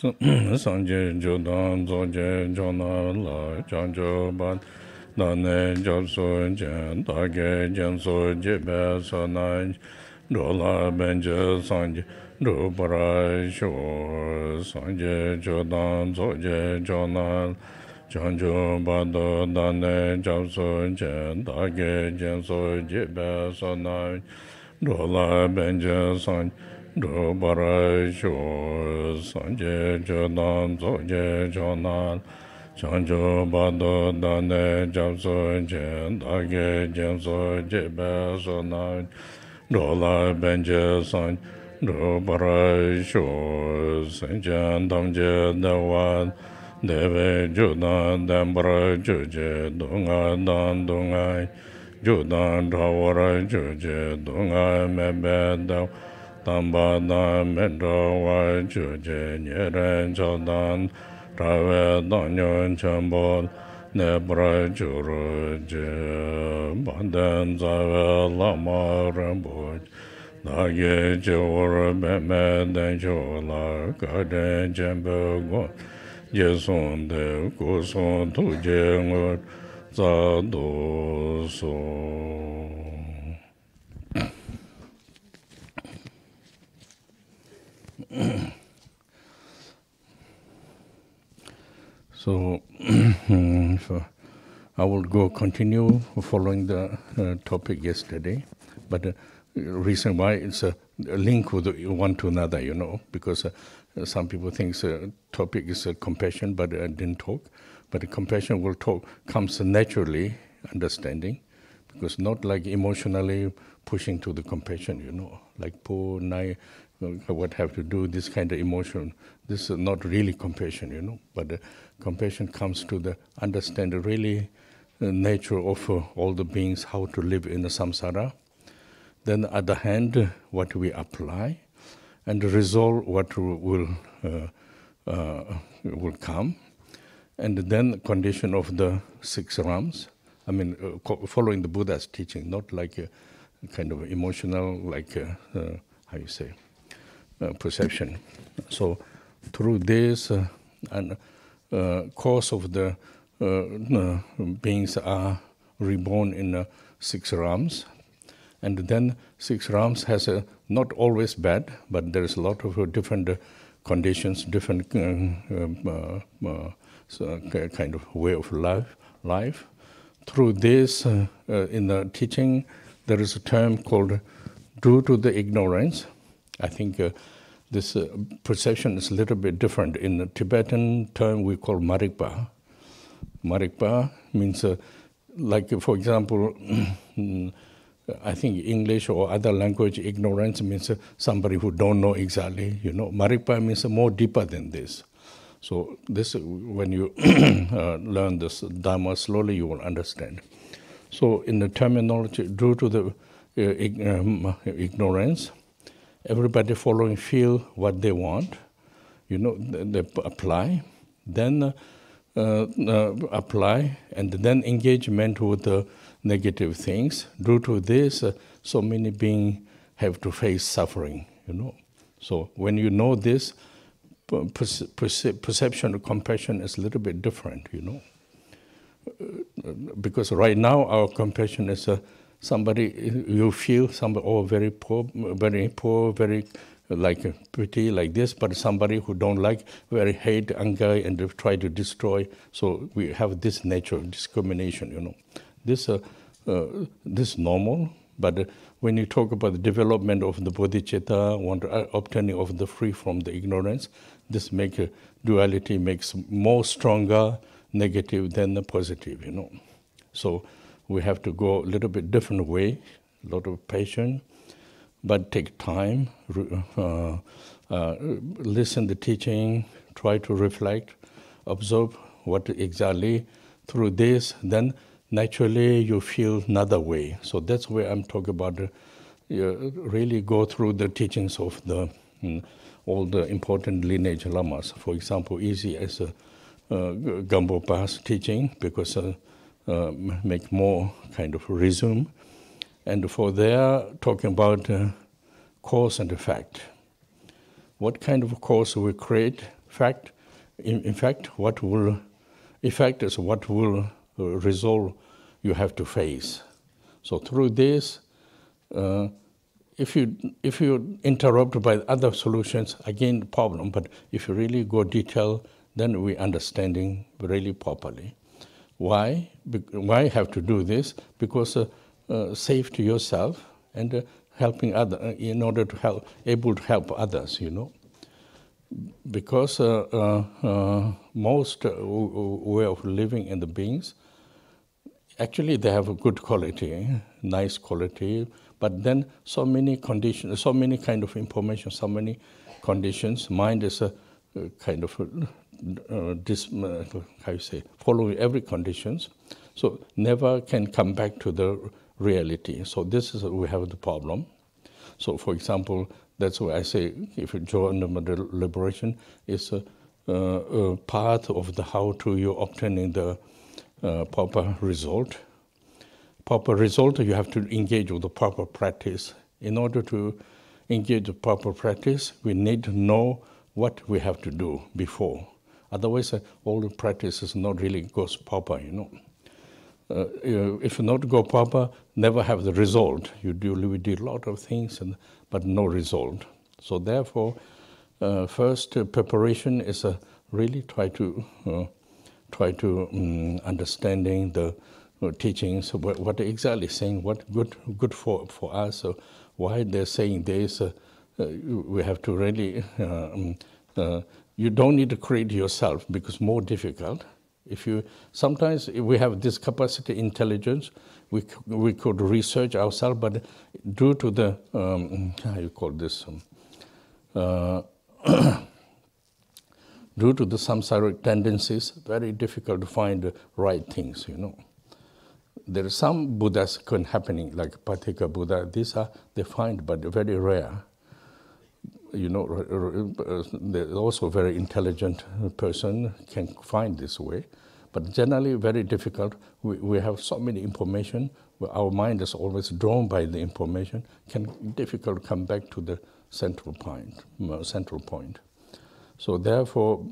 Sanje Jodan Zoje Jona La Janjo Ban Dane Jobso Jen Dage Jenso Jebe Sonaj Dola Benje Sanje Rupara Sho Sanje Jodan Zoje Jona Janjo Bado Dane Jobso Jen Dage Jenso Jebe Sonaj Dola Benje Sanje Do bara sho sanje jodan zoje jonan chanjo bado dane japso jen dage jenso jebe sonan do la benje san do bara sho sanjan damje dawan deve jodan dambra joje donga dan donga jodan dawara joje donga mebe daw Tamba da mendo wa juje nyeren jodan rawe danyon chambol nebra juru je bandan zawe lama ramboj nage jor meme den jola gade jembe go jeson de goson tuje ngot za do so. So, I will continue following the topic yesterday, but reason why it's a link with one to another, because some people think topic is compassion, but I didn't talk. But compassion comes naturally, understanding, because not like emotionally pushing to the compassion, like poor, nice, what have to do, this kind of emotion. This is not really compassion, but compassion comes to the understand the really nature of all the beings, how to live in the samsara. Then at the hand, what we apply, and resolve what will come, and then condition of the 6 realms. I mean, following the Buddha's teaching, not like a kind of emotional, like how you say, perception. So through this and course of the beings are reborn in 6 realms, and then 6 realms has not always bad, but there is a lot of different conditions, different kind of way of life. Through this, in the teaching, there is a term called due to the ignorance. I think this perception is a little bit different. In the Tibetan term, we call marikpa. Marikpa means, like, for example, I think English or other language, ignorance means somebody who don't know exactly, Marikpa means more deeper than this. So this, when you learn this Dharma slowly, you will understand. So in the terminology, due to the ignorance, everybody following feel what they want, they apply, then apply, and then engagement with the negative things. Due to this, so many beings have to face suffering, So when you know this, perception of compassion is a little bit different, Because right now our compassion is somebody, you feel somebody, very poor, very like pretty like this, but somebody who don't like, very hate, anger, and try to destroy. So we have this nature of discrimination, This is normal, but when you talk about the development of the bodhicitta, obtaining of the free from the ignorance, this duality makes more stronger negative than the positive, So we have to go a little bit different way, a lot of patience, but take time, listen to teaching, try to reflect, observe what exactly through this, then naturally you feel another way. So that's where I'm talking about, really go through the teachings of the all the important lineage lamas. For example, easy as Gampopa's teaching, because make more kind of resume. And for there, talking about cause and effect. What kind of cause we create in fact, what will effect is what will resolve you have to face. So through this, if you interrupt by other solutions, again problem. But if you really go detail, then we understanding really properly. Why? Why have to do this? Because safe to yourself and helping other in order to able to help others. Because most way of living in the beings, actually they have a good quality, nice quality, but then so many conditions, so many kind of information, so many conditions. Mind is a kind of how you say, following every conditions, so never can come back to the reality. So this is we have the problem. So for example, that's why I say if you join the liberation is a part of the how to you obtaining the proper result. Proper result, you have to engage with the proper practice. In order to engage the proper practice, we need to know what we have to do before. Otherwise, all the practices not really goes proper. If not go proper, never have the result. We do a lot of things, but no result. So therefore, first preparation is really try to understanding the teachings, what exactly saying, what good for us, why they're saying this. We have to really, you don't need to create yourself because more difficult. Sometimes we have this capacity, intelligence, we could research ourselves, but due to the, how you call this, due to the samsaric tendencies, very difficult to find the right things, There are some Buddhas happening, like Patika Buddha. These are they find, but very rare. They're also very intelligent person can find this way, but generally very difficult. We have so many information. Our mind is always drawn by the information. Can difficult to come back to the central point. So therefore,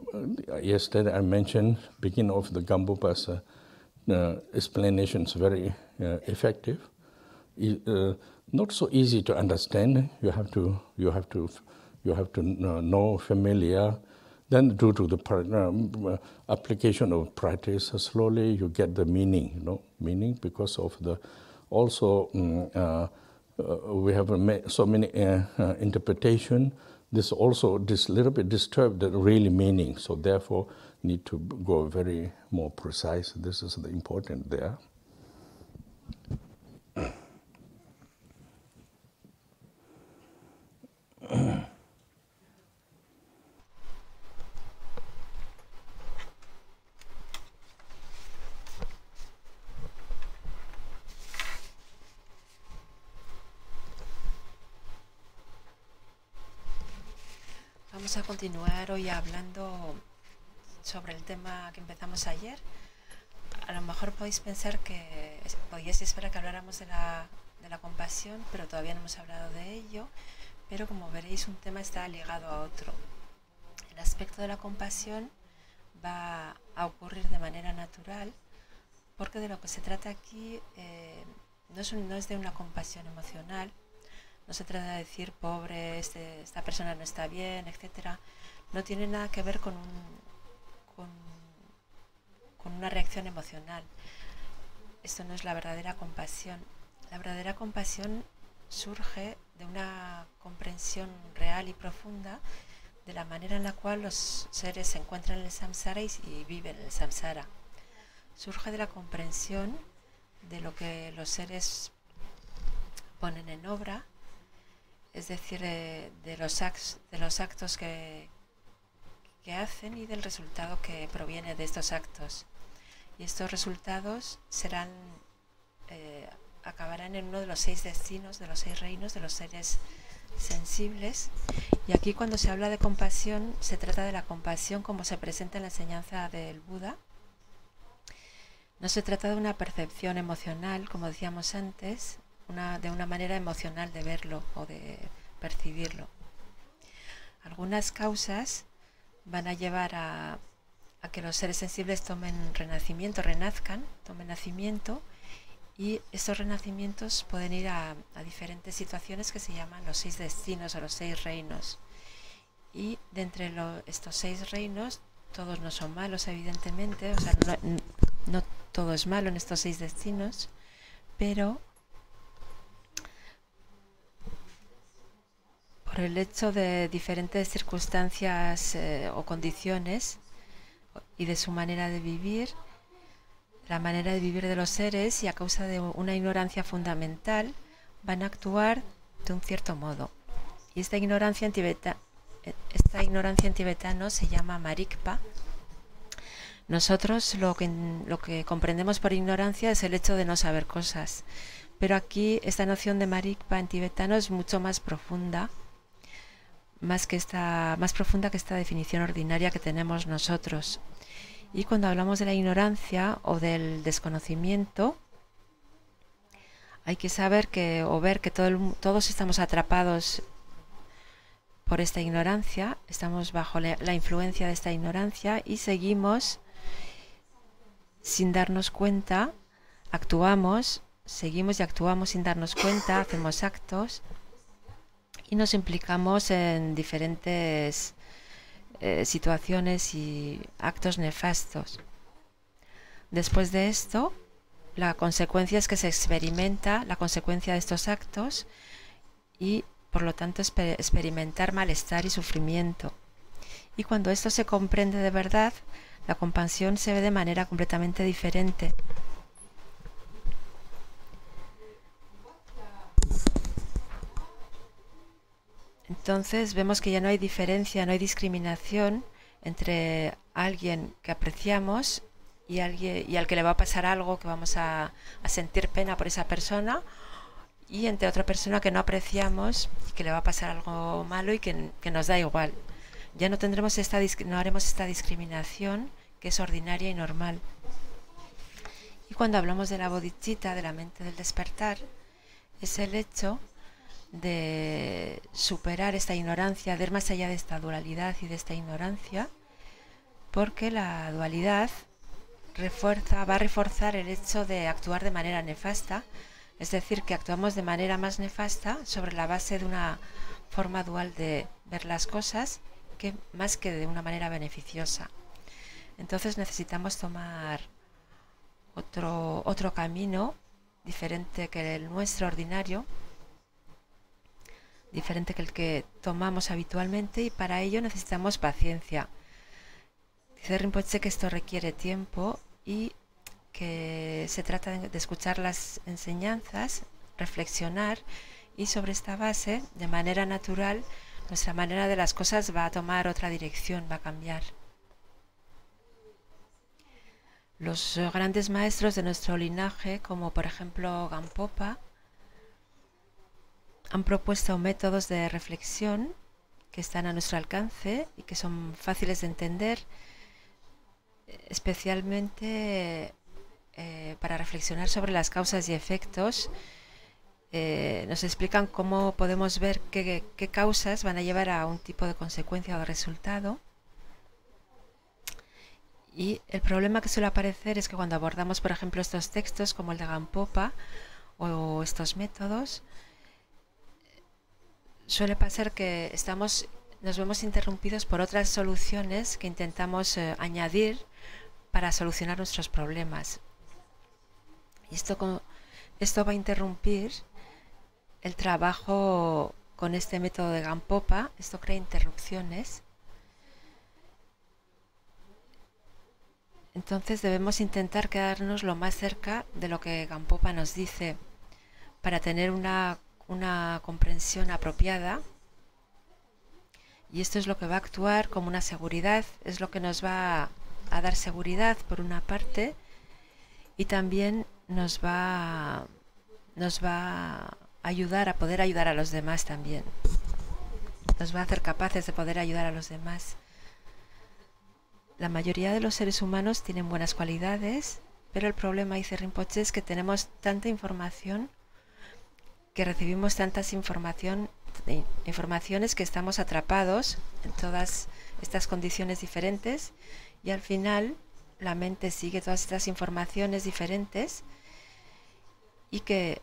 yesterday I mentioned beginning of the Gambupa's explanation is very effective. Not so easy to understand. You have to know, familiar. Then due to the application of practice, slowly you get the meaning. Meaning because of the also we have so many interpretation. This also little bit disturbed the real meaning. So therefore, need to go very more precise. This is the important there. Vamos a continuar hoy hablando sobre el tema que empezamos ayer. A lo mejor podéis pensar que podíais esperar que habláramos de la compasión, pero todavía no hemos hablado de ello. Pero como veréis, un tema está ligado a otro. El aspecto de la compasión va a ocurrir de manera natural, porque de lo que se trata aquí no es de una compasión emocional. No se trata de decir, pobre, esta persona no está bien, etc. No tiene nada que ver con una reacción emocional. Esto no es la verdadera compasión. La verdadera compasión surge de una comprensión real y profunda de la manera en la cual los seres se encuentran en el samsara y viven en el samsara. Surge de la comprensión de lo que los seres ponen en obra, es decir, de los actos que hacen y del resultado que proviene de estos actos. Y estos resultados acabarán en uno de los 6 destinos, de los 6 reinos, de los seres sensibles. Y aquí cuando se habla de compasión, se trata de la compasión como se presenta en la enseñanza del Buda. No se trata de una percepción emocional, como decíamos antes, de una manera emocional de verlo o de percibirlo. Algunas causas van a llevar a que los seres sensibles renazcan, tomen nacimiento, y estos renacimientos pueden ir a diferentes situaciones que se llaman los 6 destinos o los 6 reinos. Y de entre estos 6 reinos, todos no son malos, evidentemente, o sea, no todo es malo en estos 6 destinos, pero por el hecho de diferentes circunstancias o condiciones y de su manera de vivir, la manera de vivir de los seres, y a causa de una ignorancia fundamental, van a actuar de un cierto modo. Y esta ignorancia en tibetano se llama marikpa. Nosotros lo que comprendemos por ignorancia es el hecho de no saber cosas, pero aquí esta noción de marikpa en tibetano es mucho más profunda, más profunda que esta definición ordinaria que tenemos nosotros. Y cuando hablamos de la ignorancia o del desconocimiento, hay que saber ver que todos estamos atrapados por esta ignorancia, estamos bajo la influencia de esta ignorancia y seguimos sin darnos cuenta, seguimos y actuamos sin darnos cuenta, hacemos actos y nos implicamos en diferentes situaciones y actos nefastos. Después de esto, la consecuencia es que se experimenta la consecuencia de estos actos y por lo tanto experimentar malestar y sufrimiento. Y cuando esto se comprende de verdad, la compasión se ve de manera completamente diferente. Entonces vemos que ya no hay diferencia, no hay discriminación entre alguien que apreciamos y al que le va a pasar algo, que vamos a sentir pena por esa persona, y entre otra persona que no apreciamos y que le va a pasar algo malo y que nos da igual. Ya no haremos esta discriminación que es ordinaria y normal. Y cuando hablamos de la bodhicitta, de la mente del despertar, es el hecho de superar esta ignorancia, de ir más allá de esta dualidad y de esta ignorancia, porque la dualidad va a reforzar el hecho de actuar de manera nefasta, es decir, que actuamos de manera más nefasta sobre la base de una forma dual de ver las cosas, más que de una manera beneficiosa. Entonces necesitamos tomar otro camino diferente que el nuestro ordinario, diferente que el que tomamos habitualmente, y para ello necesitamos paciencia. Dice Rinpoché que esto requiere tiempo y que se trata de escuchar las enseñanzas, reflexionar, y sobre esta base, de manera natural, nuestra manera de las cosas va a tomar otra dirección, va a cambiar. Los grandes maestros de nuestro linaje, como por ejemplo Gampopa, han propuesto métodos de reflexión que están a nuestro alcance y que son fáciles de entender, especialmente para reflexionar sobre las causas y efectos. Nos explican cómo podemos ver qué causas van a llevar a un tipo de consecuencia o de resultado. Y el problema que suele aparecer es que cuando abordamos, por ejemplo, estos textos como el de Gampopa o estos métodos, suele pasar que nos vemos interrumpidos por otras soluciones que intentamos añadir para solucionar nuestros problemas. Y esto va a interrumpir el trabajo con este método de Gampopa. Esto crea interrupciones. Entonces debemos intentar quedarnos lo más cerca de lo que Gampopa nos dice para tener una comprensión apropiada, y esto es lo que va a actuar como una seguridad, es lo que nos va a dar seguridad por una parte, y también nos va a ayudar a poder ayudar a los demás también, nos va a hacer capaces de poder ayudar a los demás. La mayoría de los seres humanos tienen buenas cualidades, pero el problema, dice Rinpoché, es que tenemos tanta información, que recibimos tantas informaciones, que estamos atrapados en estas condiciones diferentes y al final la mente sigue todas estas informaciones diferentes y que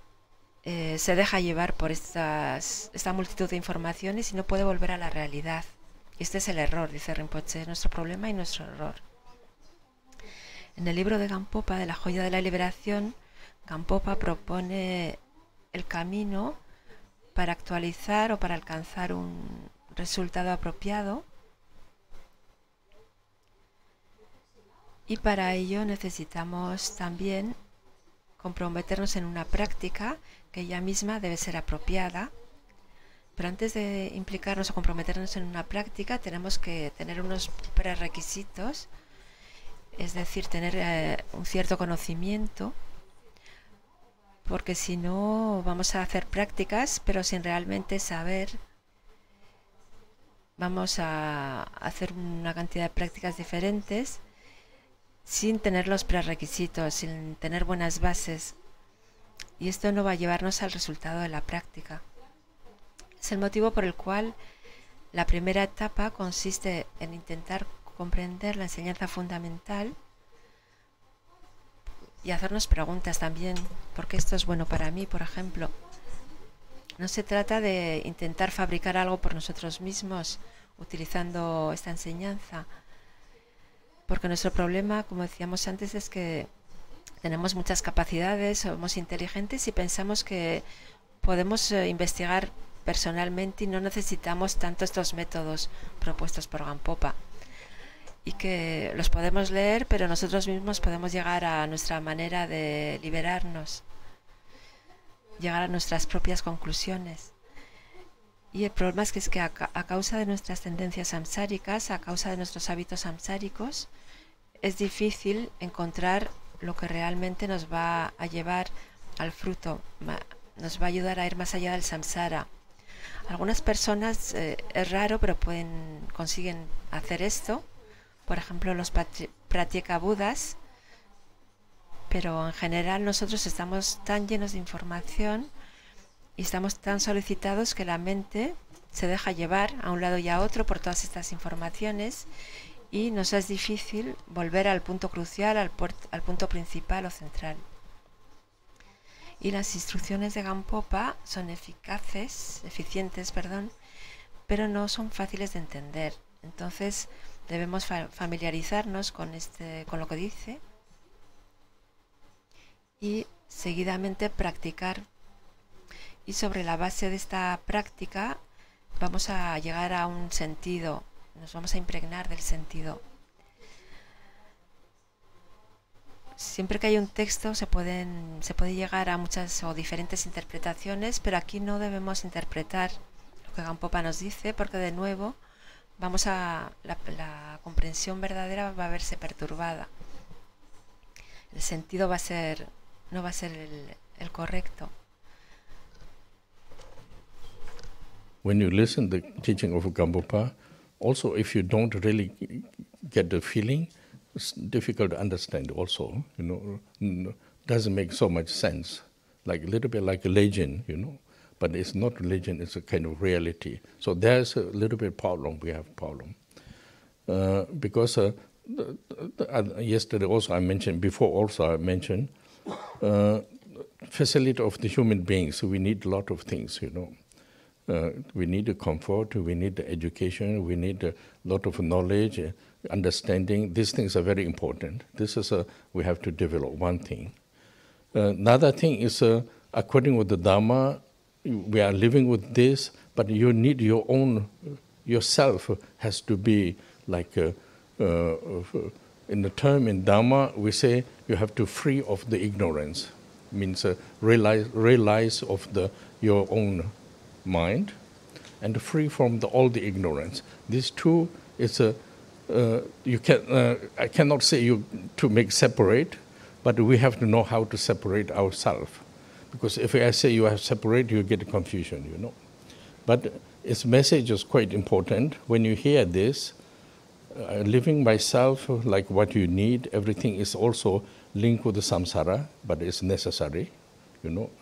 se deja llevar por esta multitud de informaciones y no puede volver a la realidad. Y este es el error, dice Rinpoché, nuestro problema y nuestro error. En el libro de Gampopa, de la joya de la liberación, Gampopa propone el camino para actualizar o para alcanzar un resultado apropiado. Y para ello necesitamos también comprometernos en una práctica que ella misma debe ser apropiada. Pero antes de implicarnos o comprometernos en una práctica, tenemos que tener unos prerequisitos, es decir, tener un cierto conocimiento, porque si no vamos a hacer prácticas, pero sin realmente saber, vamos a hacer una cantidad de prácticas diferentes, sin tener los prerequisitos, sin tener buenas bases. Y esto no va a llevarnos al resultado de la práctica. Es el motivo por el cual la primera etapa consiste en intentar comprender la enseñanza fundamental y hacernos preguntas también, ¿por qué esto es bueno para mí, por ejemplo? No se trata de intentar fabricar algo por nosotros mismos utilizando esta enseñanza, porque nuestro problema, como decíamos antes, es que tenemos muchas capacidades, somos inteligentes y pensamos que podemos investigar personalmente y no necesitamos tanto estos métodos propuestos por Gampopa. Y que los podemos leer, pero nosotros mismos podemos llegar a nuestra manera de liberarnos, llegar a nuestras propias conclusiones. Y el problema es que a causa de nuestras tendencias samsáricas, a causa de nuestros hábitos samsáricos, es difícil encontrar lo que realmente nos va a llevar al fruto, nos va a ayudar a ir más allá del samsara. Algunas personas, es raro, pero consiguen hacer esto. Por ejemplo, los práctica budas, pero en general nosotros estamos tan llenos de información y estamos tan solicitados que la mente se deja llevar a un lado y a otro por todas estas informaciones y nos es difícil volver al punto crucial, al punto principal o central. Y las instrucciones de Gampopa son eficientes, pero no son fáciles de entender. Entonces debemos familiarizarnos con lo que dice y seguidamente practicar. Y sobre la base de esta práctica vamos a llegar a un sentido, nos vamos a impregnar del sentido. Siempre que hay un texto se puede llegar a muchas o diferentes interpretaciones, pero aquí no debemos interpretar lo que Gampopa nos dice, porque de nuevo la comprensión verdadera va a verse perturbada. El sentido no va a ser el correcto. When you listen to the teaching of Gampopa, also if you don't really get the feeling, it's difficult to understand also, doesn't make so much sense. Like a little bit like a legend, but it's not religion, it's a kind of reality. So there's a little bit problem, we have problem. Because yesterday also I mentioned, facility of the human beings, so we need a lot of things, we need the comfort, we need the education, we need a lot of knowledge, understanding. These things are very important. This is we have to develop one thing. Another thing is, according with the Dharma, we are living with this, but you need yourself has to be like, in the term in Dharma, we say you have to free of the ignorance. Means realize of your own mind and free from all the ignorance. These two is I cannot say you to make separate, but we have to know how to separate ourselves. Because if I say you have separate, you get confusion, But its message is quite important. When you hear this, living myself like what you need, everything is also linked with the samsara, but it's necessary,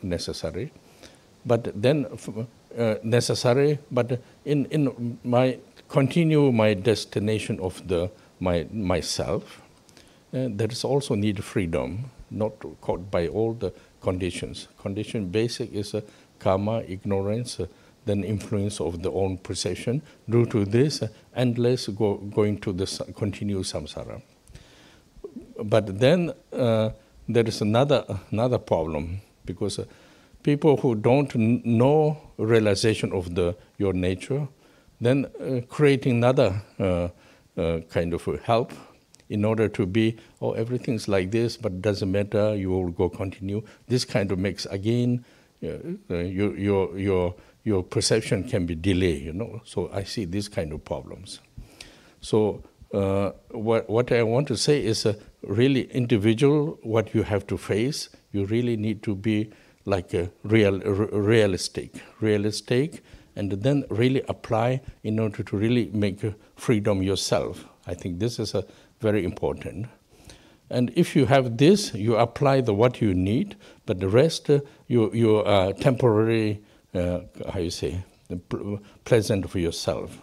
necessary. But then necessary, but in my continue my destination of myself, there is also need freedom, not caught by all the conditions. Condition basic is karma, ignorance, then influence of the own perception. Due to this, endless going to the continuous samsara. But then there is another problem, because people who don't know realization of your nature, then creating another kind of help in order to be, oh, everything's like this, but doesn't matter, you will go continue. This kind of makes, again, your perception can be delayed, you know. So I see these kind of problems. So what I want to say is really individual, what you have to face, you really need to be like a realistic, and then really apply in order to really make freedom yourself. I think this is very important. And if you have this, you apply what you need, but the rest you are temporary, pleasant for yourself.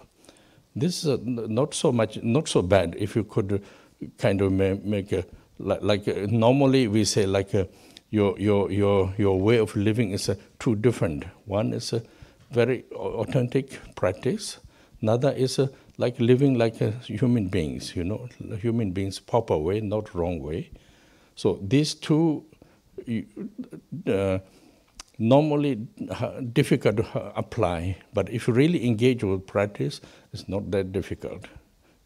This is not so bad if you could kind of make normally we say your way of living is too different. One is a very authentic practice. Another is like living like human beings, you know, human beings proper way, not wrong way. So these two normally difficult to apply, but if you really engage with practice, it's not that difficult,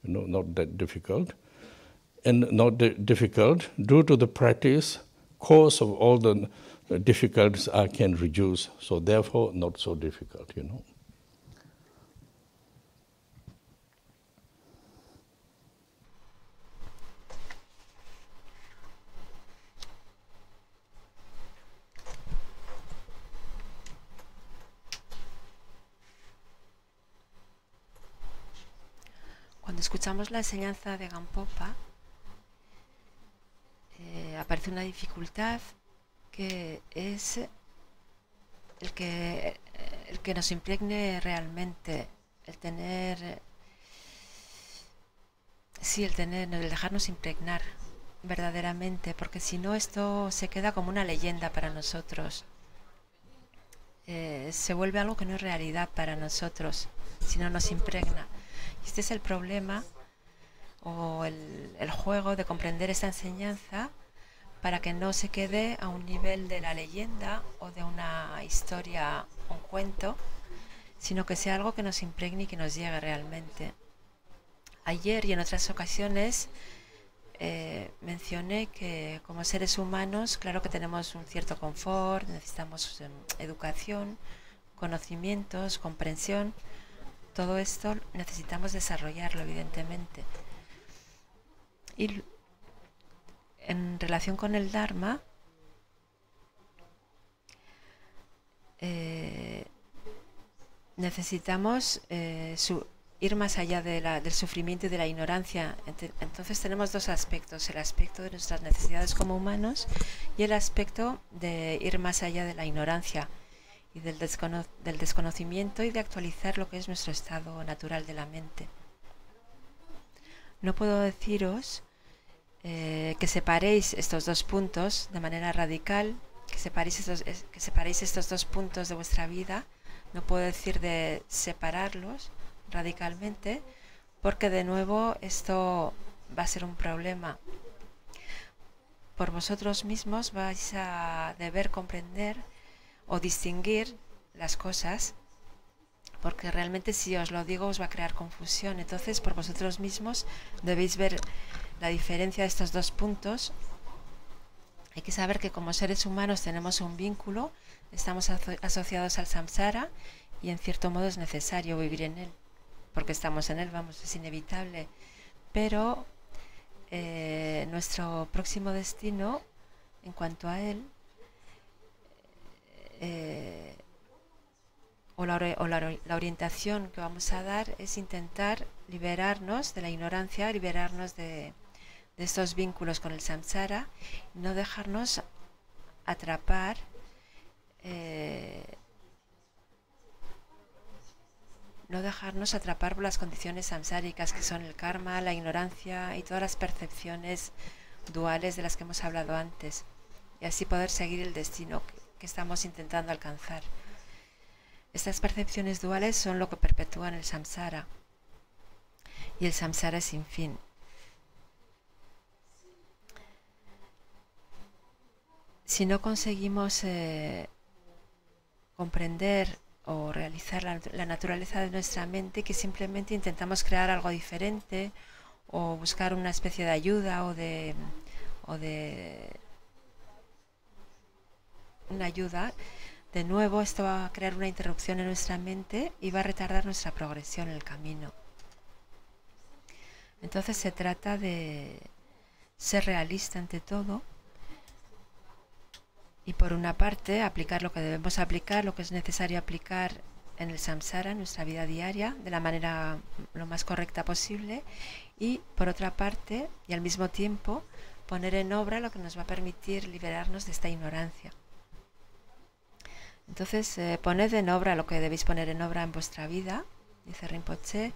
you know, not that difficult. And not difficult, due to the practice, cause of all the difficulties can reduce, so therefore not so difficult, you know. Cuando escuchamos la enseñanza de Gampopa, aparece una dificultad que es el que nos impregne realmente, el dejarnos impregnar verdaderamente, porque si no esto se queda como una leyenda para nosotros, se vuelve algo que no es realidad para nosotros si no nos impregna. Y este es el problema o el juego de comprender esta enseñanza, para que no se quede a un nivel de la leyenda o de una historia, un cuento, sino que sea algo que nos impregne y que nos llegue realmente. Ayer y en otras ocasiones mencioné que como seres humanos, claro que tenemos un cierto confort, necesitamos educación, conocimientos, comprensión. Todo esto necesitamos desarrollarlo, evidentemente. Y en relación con el Dharma, necesitamos ir más allá del sufrimiento y de la ignorancia. Entonces tenemos dos aspectos, el aspecto de nuestras necesidades como humanos y el aspecto de ir más allá de la ignorancia y del desconocimiento, y de actualizar lo que es nuestro estado natural de la mente. No puedo deciros que separéis estos dos puntos de manera radical, que separéis estos dos puntos de vuestra vida. No puedo decir de separarlos radicalmente, porque de nuevo esto va a ser un problema. Por vosotros mismos vais a deber comprender o distinguir las cosas, porque realmente si os lo digo os va a crear confusión. Entonces por vosotros mismos debéis ver la diferencia de estos dos puntos. Hay que saber que como seres humanos tenemos un vínculo, estamos asociados al samsara, y en cierto modo es necesario vivir en él, porque estamos en él, vamos, es inevitable. Pero nuestro próximo destino en cuanto a él, la orientación que vamos a dar es intentar liberarnos de la ignorancia, liberarnos de estos vínculos con el samsara, y no dejarnos atrapar no dejarnos atrapar por las condiciones samsáricas, que son el karma, la ignorancia y todas las percepciones duales de las que hemos hablado antes, y así poder seguir el destino que estamos intentando alcanzar. Estas percepciones duales son lo que perpetúan el samsara, y el samsara es sin fin. Si no conseguimos comprender o realizar la naturaleza de nuestra mente, que simplemente intentamos crear algo diferente o buscar una especie de ayuda o de una ayuda, de nuevo esto va a crear una interrupción en nuestra mente y va a retardar nuestra progresión en el camino. Entonces se trata de ser realista ante todo y, por una parte, aplicar lo que debemos aplicar, lo que es necesario aplicar en el samsara, en nuestra vida diaria, de la manera lo más correcta posible, y, por otra parte, y al mismo tiempo, poner en obra lo que nos va a permitir liberarnos de esta ignorancia. Entonces, poned en obra lo que debéis poner en obra en vuestra vida, dice Rinpoché,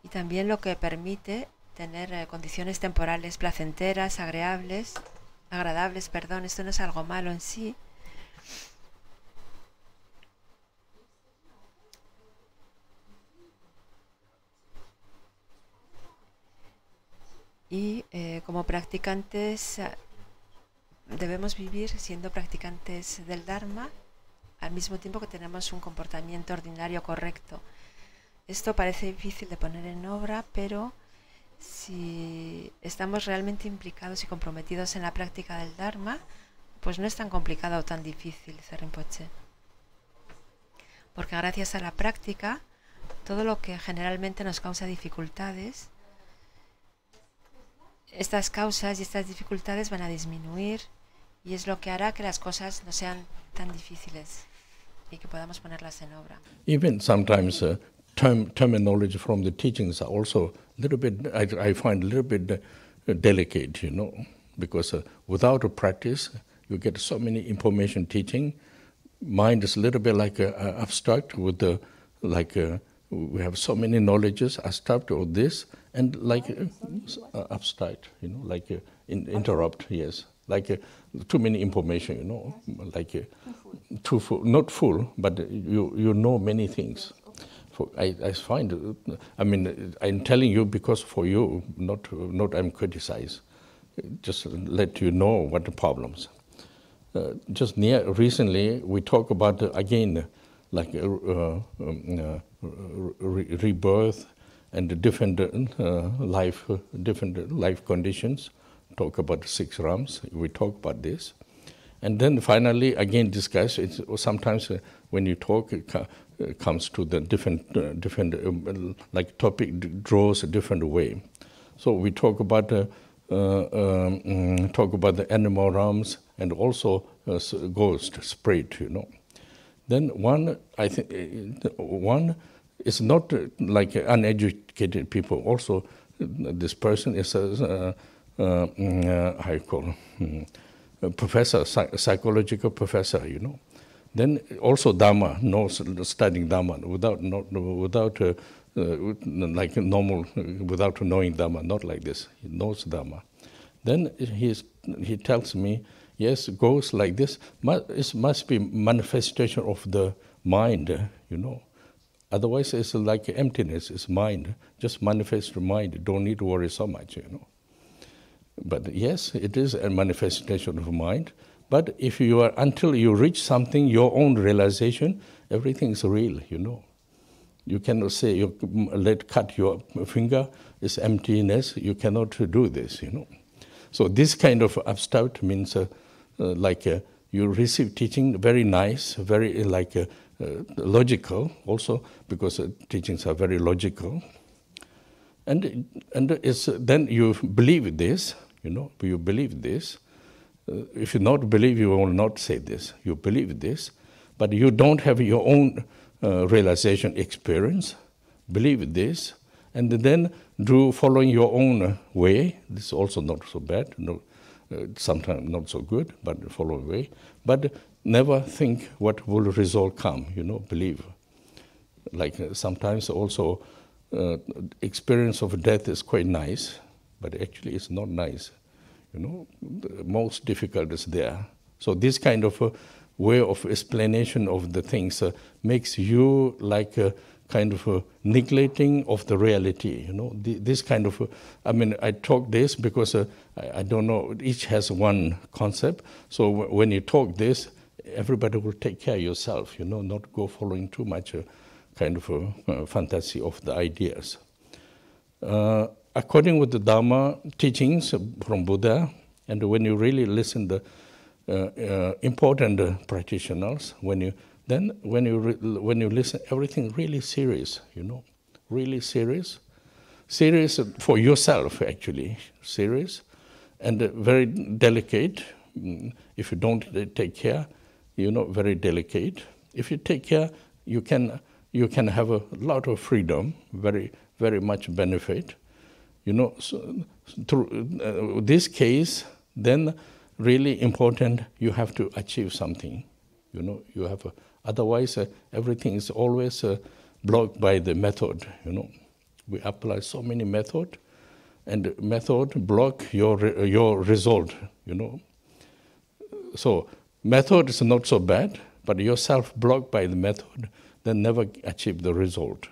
y también lo que permite tener condiciones temporales placenteras, agradables, esto no es algo malo en sí. Y como practicantes debemos vivir siendo practicantes del Dharma al mismo tiempo que tenemos un comportamiento ordinario correcto. Esto parece difícil de poner en obra, pero si estamos realmente implicados y comprometidos en la práctica del Dharma, pues no es tan complicado o tan difícil, dice Rinpoché. Porque gracias a la práctica, todo lo que generalmente nos causa dificultades, estas causas y estas dificultades van a disminuir, y es lo que hará que las cosas no sean tan difíciles y que podamos ponerlas en obra. Even sometimes terminology from the teachings are also a little bit, I find a little bit delicate, because without a practice, you get so many information teaching. Mind is a little bit like abstract with the, we have so many knowledges, abstract or this, and abstract, interrupt, yes. Too many information, too full, not full, but you know many things. I find, I'm telling you because for you, not I'm criticize. Just let you know what the problems. Recently, we talk about again, rebirth and the different life conditions. Talk about 6 realms. We talk about this, and then finally again discuss. It's sometimes when you talk, it comes to the different topic draws a different way. So we talk about the animal realms and also ghost, spirit. Then one is not like uneducated people. Also, this person is how you call a professor, psychological professor. Then also Dharma, studying Dharma without normal, without knowing Dharma, not like this. He knows Dharma. Then he tells me, yes, goes like this. It must be manifestation of the mind, Otherwise, it's like emptiness. It's mind. Just manifest the mind. Don't need to worry so much, But yes, it is a manifestation of mind. But if you are, until you reach something, your own realization, everything is real, You cannot say, cut your finger, it's emptiness. You cannot do this, So this kind of abstract means you receive teaching very nice, very logical also, because teachings are very logical. And it's, then you believe this, you believe this. If you not believe, you will not say this. You believe this, but you don't have your own realization experience. Believe this, and then do following your own way. This is also not so bad. No, sometimes not so good, but follow way. But never think what will result come. Believe. like sometimes also experience of death is quite nice, but actually it's not nice. You know, the most difficult is there. So this kind of a way of explanation of the things makes you like a kind of a neglecting of the reality. You know, this kind of, I mean, I talk this because I don't know, each has one concept. So when you talk this, everybody will take care of yourself, you know, not go following too much kind of a fantasy of the ideas. According with the Dharma teachings from Buddha, and when you really listen to important practitioners, when you listen, everything really serious, you know, really serious for yourself actually, serious, and very delicate. If you don't take care, you know, very delicate. If you take care, you can have a lot of freedom, very much benefit, you know. So through this case, then really important, you have to achieve something, you know. You have otherwise everything is always blocked by the method, you know. We apply so many method, and method block your result, you know. So method is not so bad, but yourself blocked by the method, then never achieve the result.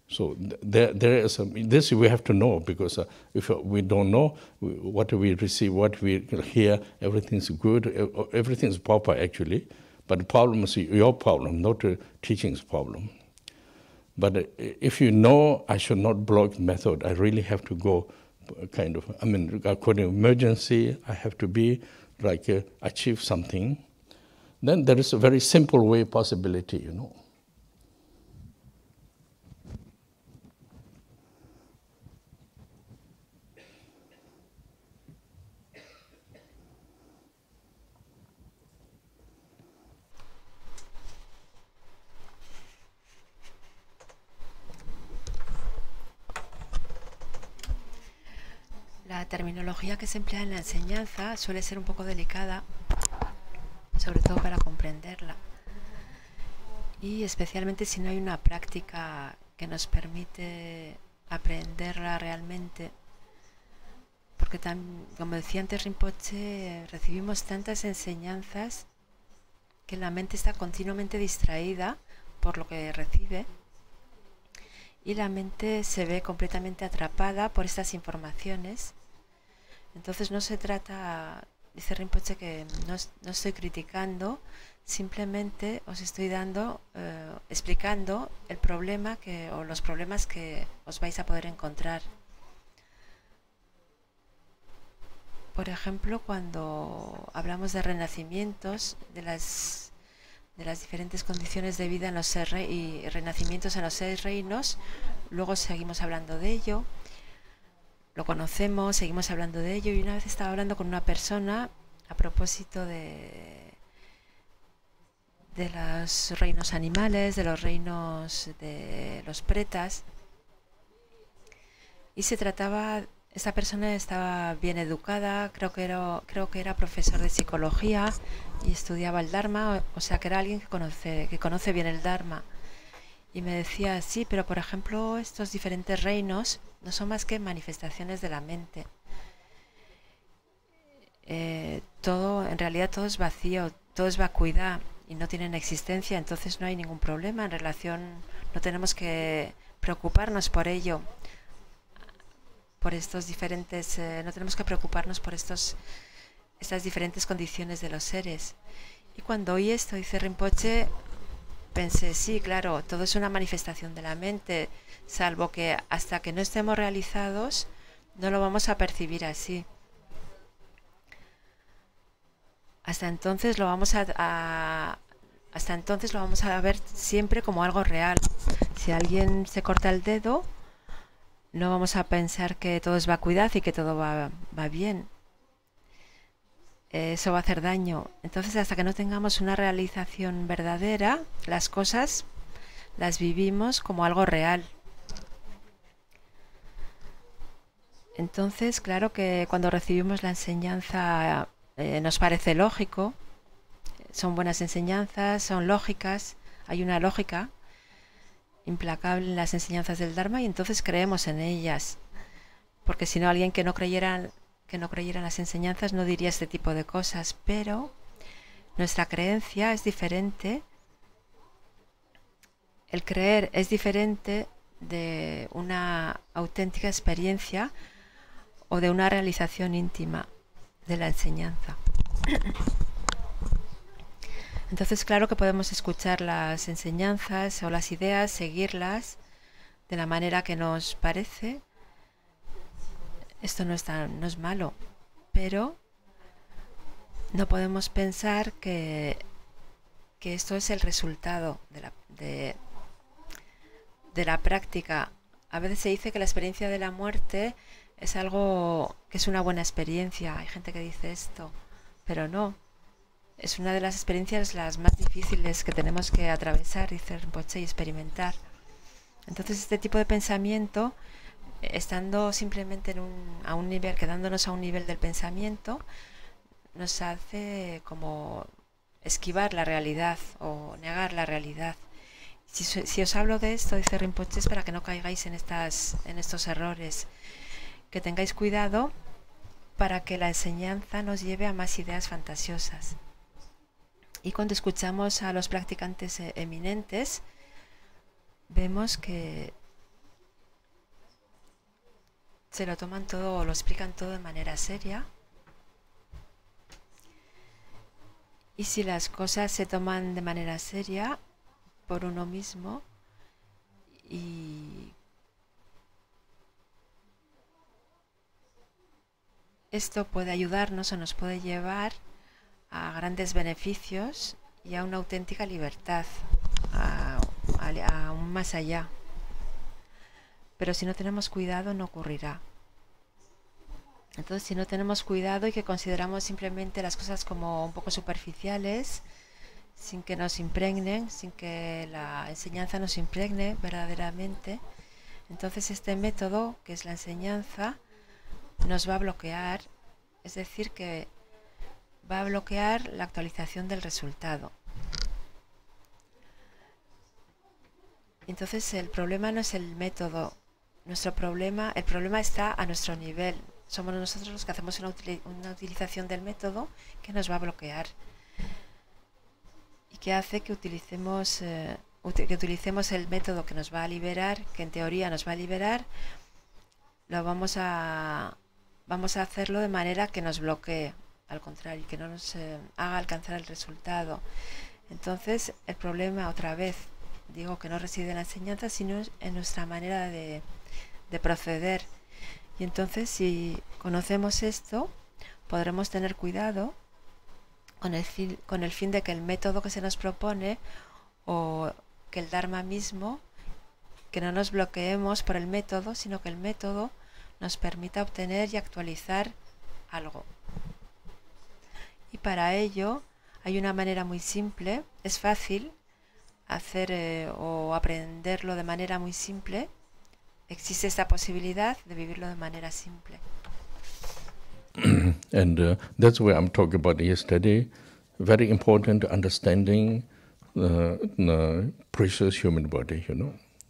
So there is this we have to know, because if we don't know what we receive, what we hear, everything's good, everything's proper actually, but the problem is your problem, not the teaching's problem. But if you know I should not block method, I really have to go kind of, I mean, according to emergency, I have to be like achieve something, then there is a very simple way possibility, you know. La terminología que se emplea en la enseñanza suele ser un poco delicada, sobre todo para comprenderla, y especialmente si no hay una práctica que nos permite aprenderla realmente, porque como decía antes Rinpoché, recibimos tantas enseñanzas que la mente está continuamente distraída por lo que recibe, y la mente se ve completamente atrapada por estas informaciones. Entonces no se trata, dice Rinpoché, que no estoy criticando, simplemente os estoy explicando el problema o los problemas que os vais a poder encontrar. Por ejemplo, cuando hablamos de renacimientos, de las diferentes condiciones de vida en los y renacimientos en los 6 reinos, luego seguimos hablando de ello, lo conocemos, seguimos hablando de ello, y una vez estaba hablando con una persona a propósito de los reinos animales, de los reinos de los pretas, y se trataba, esta persona estaba bien educada, creo que era profesor de psicología y estudiaba el Dharma, o sea que era alguien que conoce bien el Dharma. Y me decía, sí, pero por ejemplo estos diferentes reinos no son más que manifestaciones de la mente. En realidad todo es vacío, todo es vacuidad y no tienen existencia, entonces no hay ningún problema en relación, no tenemos que preocuparnos por ello. Por estos diferentes, no tenemos que preocuparnos por estas diferentes condiciones de los seres. Y cuando oí esto, dice Rinpoché, pensé, sí, claro, todo es una manifestación de la mente, salvo que hasta que no estemos realizados no lo vamos a percibir así. Hasta entonces lo vamos a ver siempre como algo real. Si alguien se corta el dedo, no vamos a pensar que todo es vacuidad y que todo va bien. Eso va a hacer daño. Entonces, hasta que no tengamos una realización verdadera, las cosas las vivimos como algo real. Entonces, claro que cuando recibimos la enseñanza nos parece lógico, son buenas enseñanzas, son lógicas, hay una lógica. implacable en las enseñanzas del Dharma y entonces creemos en ellas. Porque si no, alguien que no creyera en las enseñanzas no diría este tipo de cosas. Pero nuestra creencia es diferente. El creer es diferente de una auténtica experiencia o de una realización íntima de la enseñanza. Entonces, claro que podemos escuchar las enseñanzas o las ideas, seguirlas de la manera que nos parece. Esto no es malo, pero no podemos pensar que esto es el resultado de la práctica. A veces se dice que la experiencia de la muerte es algo que es una buena experiencia. Hay gente que dice esto, pero no. Es una de las experiencias las más difíciles que tenemos que atravesar, dice Rimpoché, y experimentar. Entonces, este tipo de pensamiento, estando simplemente a un nivel, quedándonos a un nivel del pensamiento, nos hace como esquivar la realidad o negar la realidad. Si os hablo de esto, dice Rimpoché, es para que no caigáis en estos errores, que tengáis cuidado para que la enseñanza nos lleve a más ideas fantasiosas. Y cuando escuchamos a los practicantes eminentes, vemos que se lo toman todo, lo explican todo de manera seria. Y si las cosas se toman de manera seria por uno mismo y esto puede ayudarnos o nos puede llevar a grandes beneficios y a una auténtica libertad, aún más allá. Pero si no tenemos cuidado, no ocurrirá. Entonces, si no tenemos cuidado y que consideramos simplemente las cosas como un poco superficiales, sin que nos impregnen, sin que la enseñanza nos impregne verdaderamente, entonces este método, que es la enseñanza, nos va a bloquear, es decir, que va a bloquear la actualización del resultado. Entonces el problema no es el método, el problema está a nuestro nivel. Somos nosotros los que hacemos una utilización del método que nos va a bloquear y que hace que utilicemos el método que nos va a liberar, que en teoría nos va a liberar, vamos a hacerlo de manera que nos bloquee, al contrario, que no nos haga alcanzar el resultado. Entonces el problema, otra vez, digo que no reside en la enseñanza, sino en nuestra manera de proceder. Y entonces, si conocemos esto, podremos tener cuidado con el fin de que el método que se nos propone o que el Dharma mismo, que no nos bloqueemos por el método, sino que el método nos permita obtener y actualizar algo. Y para ello hay una manera muy simple, es fácil hacer o aprenderlo de manera muy simple. Existe esta posibilidad de vivirlo de manera simple. And that's where I'm talking about yesterday. Very important understanding the precious human body,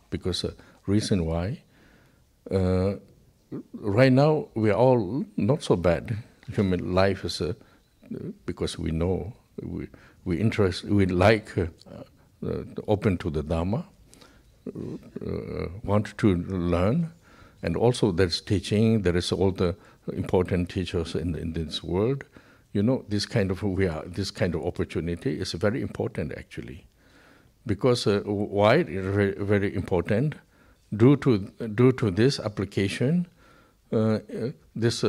because reason why right now we are all not so bad. Human life is because we know we like open to the Dharma. Want to learn, and also there's teaching. There is all the important teachers in this world. This kind of opportunity is very important actually, because why very important? Due to this application, this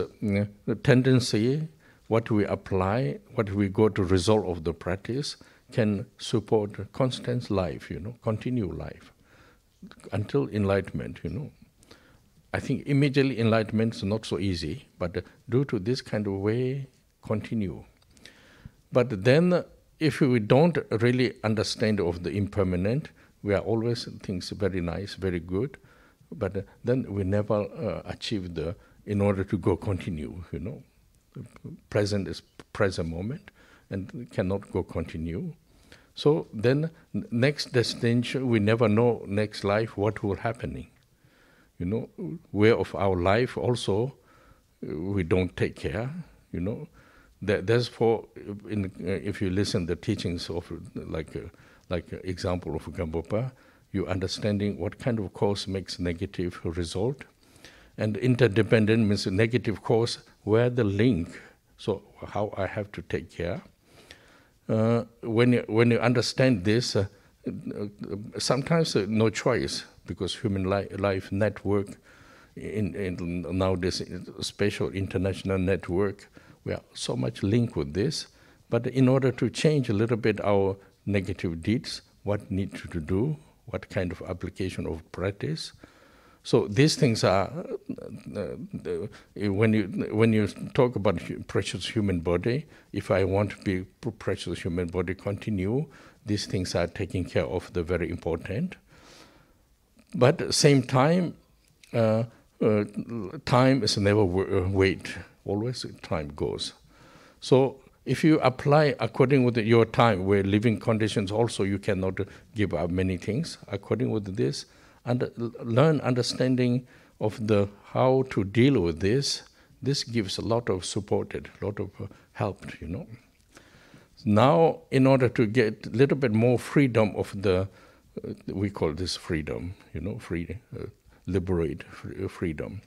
tendency, what we apply, what we go to result of the practice, can support constant life. Continue life. Until enlightenment, I think immediately enlightenment is not so easy, but due to this kind of way, continue. But then, if we don't really understand of the impermanent, we are always things very nice, very good, but then we never achieve in order to go continue, Present is present moment, and cannot go continue. So then next destination, we never know next life what will happening. You know, where of our life also we don't take care, you know. Therefore, if you listen the teachings of like example of Gampopa, you understanding what kind of cause makes negative result. And interdependent means negative cause, where the link, so how I have to take care. When you understand this, sometimes no choice, because human life network, in nowadays special international network, we are so much linked with this. But in order to change a little bit our negative deeds, what need to do, what kind of application of practice. So these things are, when you talk about precious human body, if I want to be precious human body continue, these things are taken care of, the very important. But at the same time, time is never wait. Always time goes. So if you apply according with your time, where living conditions also you cannot give up many things, according with this, and learn understanding of the how to deal with this, this gives a lot of support, a lot of help, you know. Now, in order to get a little bit more freedom of the, we call this freedom, you know, liberate freedom.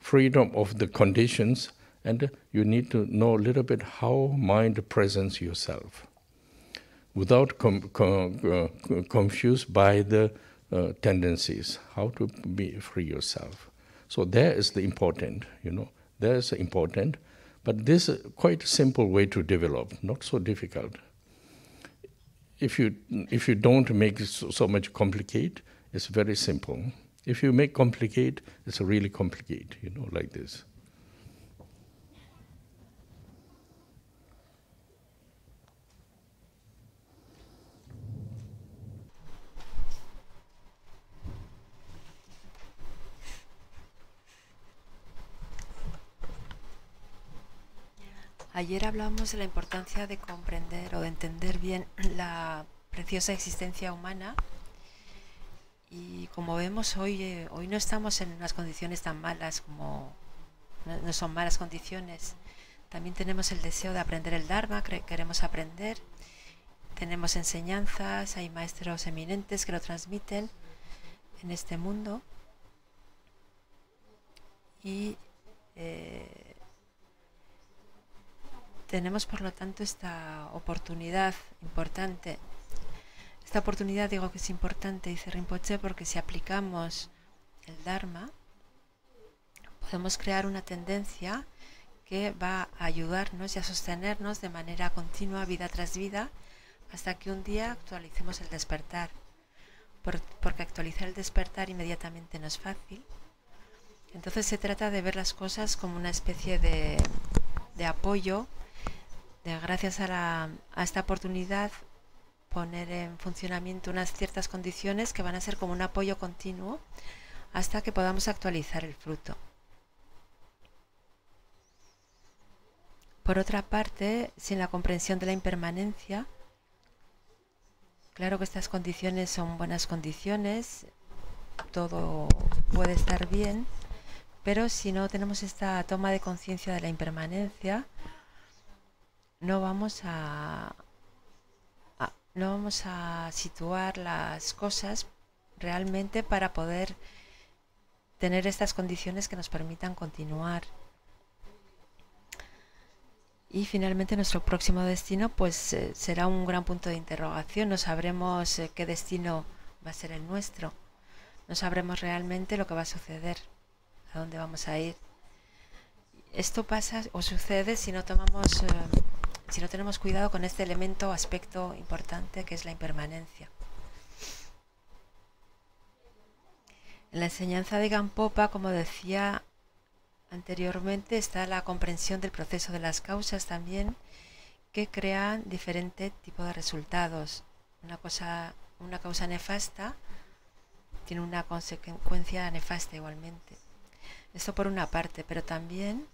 Freedom of the conditions, and you need to know a little bit how mind presents yourself without confused by the tendencies, how to be free yourself. So there is the important, you know, there is important, but this is quite a simple way to develop, not so difficult. If you don't make it so much complicated, it's very simple. If you make complicated, it's really complicated, you know, like this. Ayer hablamos de la importancia de comprender o de entender bien la preciosa existencia humana, y como vemos hoy no estamos en unas condiciones tan malas, como no son malas condiciones. También tenemos el deseo de aprender el Dharma, queremos aprender, tenemos enseñanzas, hay maestros eminentes que lo transmiten en este mundo, y tenemos por lo tanto esta oportunidad importante. Esta oportunidad digo que es importante, dice Rinpoché, porque si aplicamos el Dharma, podemos crear una tendencia que va a ayudarnos y a sostenernos de manera continua, vida tras vida, hasta que un día actualicemos el despertar. Porque actualizar el despertar inmediatamente no es fácil. Entonces se trata de ver las cosas como una especie de apoyo, de gracias a esta oportunidad poner en funcionamiento unas ciertas condiciones que van a ser como un apoyo continuo hasta que podamos actualizar el fruto. Por otra parte, sin la comprensión de la impermanencia, claro que estas condiciones son buenas condiciones, todo puede estar bien, pero si no tenemos esta toma de conciencia de la impermanencia, no vamos a situar las cosas realmente para poder tener estas condiciones que nos permitan continuar. Y finalmente nuestro próximo destino pues será un gran punto de interrogación. No sabremos qué destino va a ser el nuestro. No sabremos realmente lo que va a suceder, a dónde vamos a ir. Esto pasa o sucede si no tenemos cuidado con este elemento o aspecto importante que es la impermanencia. En la enseñanza de Gampopa, como decía anteriormente, está la comprensión del proceso de las causas también, que crean diferente tipo de resultados. Una causa nefasta tiene una consecuencia nefasta igualmente. Esto por una parte, pero también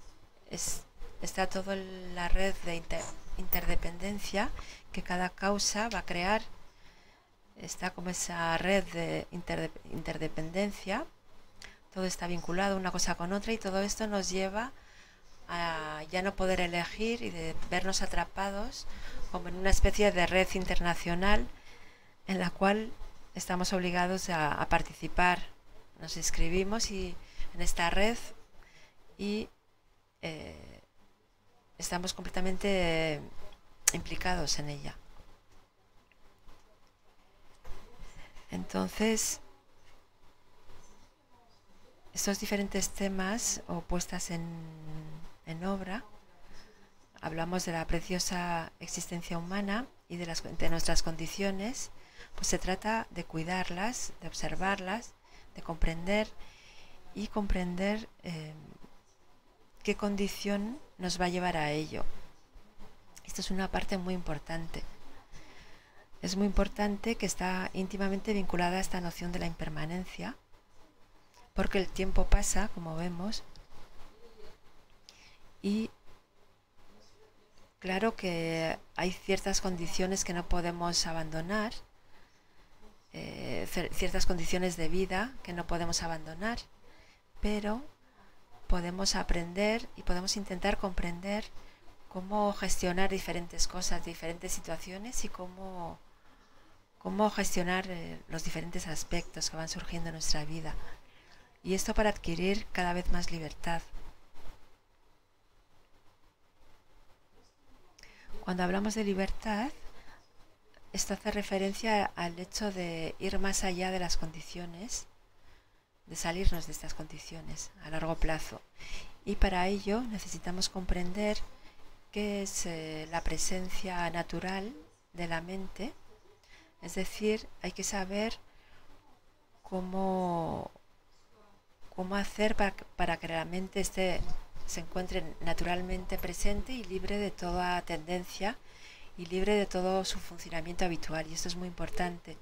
está toda la red interdependencia que cada causa va a crear. Está como esa red de interdependencia, todo está vinculado una cosa con otra y todo esto nos lleva a ya no poder elegir y de vernos atrapados como en una especie de red internacional en la cual estamos obligados a participar. Nos inscribimos en esta red y estamos completamente implicados en ella. Entonces, estos diferentes temas o puestas en obra, hablamos de la preciosa existencia humana y de nuestras condiciones, pues se trata de cuidarlas, de observarlas, de comprender qué condición nos va a llevar a ello. Esto es una parte muy importante. Es muy importante que está íntimamente vinculada a esta noción de la impermanencia, porque el tiempo pasa, como vemos, y claro que hay ciertas condiciones que no podemos abandonar, ciertas condiciones de vida que no podemos abandonar, pero podemos aprender y podemos intentar comprender cómo gestionar diferentes cosas, diferentes situaciones y cómo gestionar los diferentes aspectos que van surgiendo en nuestra vida. Y esto para adquirir cada vez más libertad. Cuando hablamos de libertad, esto hace referencia al hecho de ir más allá de las condiciones, de salirnos de estas condiciones a largo plazo. Y para ello necesitamos comprender qué es la presencia natural de la mente. Es decir, hay que saber cómo hacer para que la mente se encuentre naturalmente presente y libre de toda tendencia y libre de todo su funcionamiento habitual. Y esto es muy importante.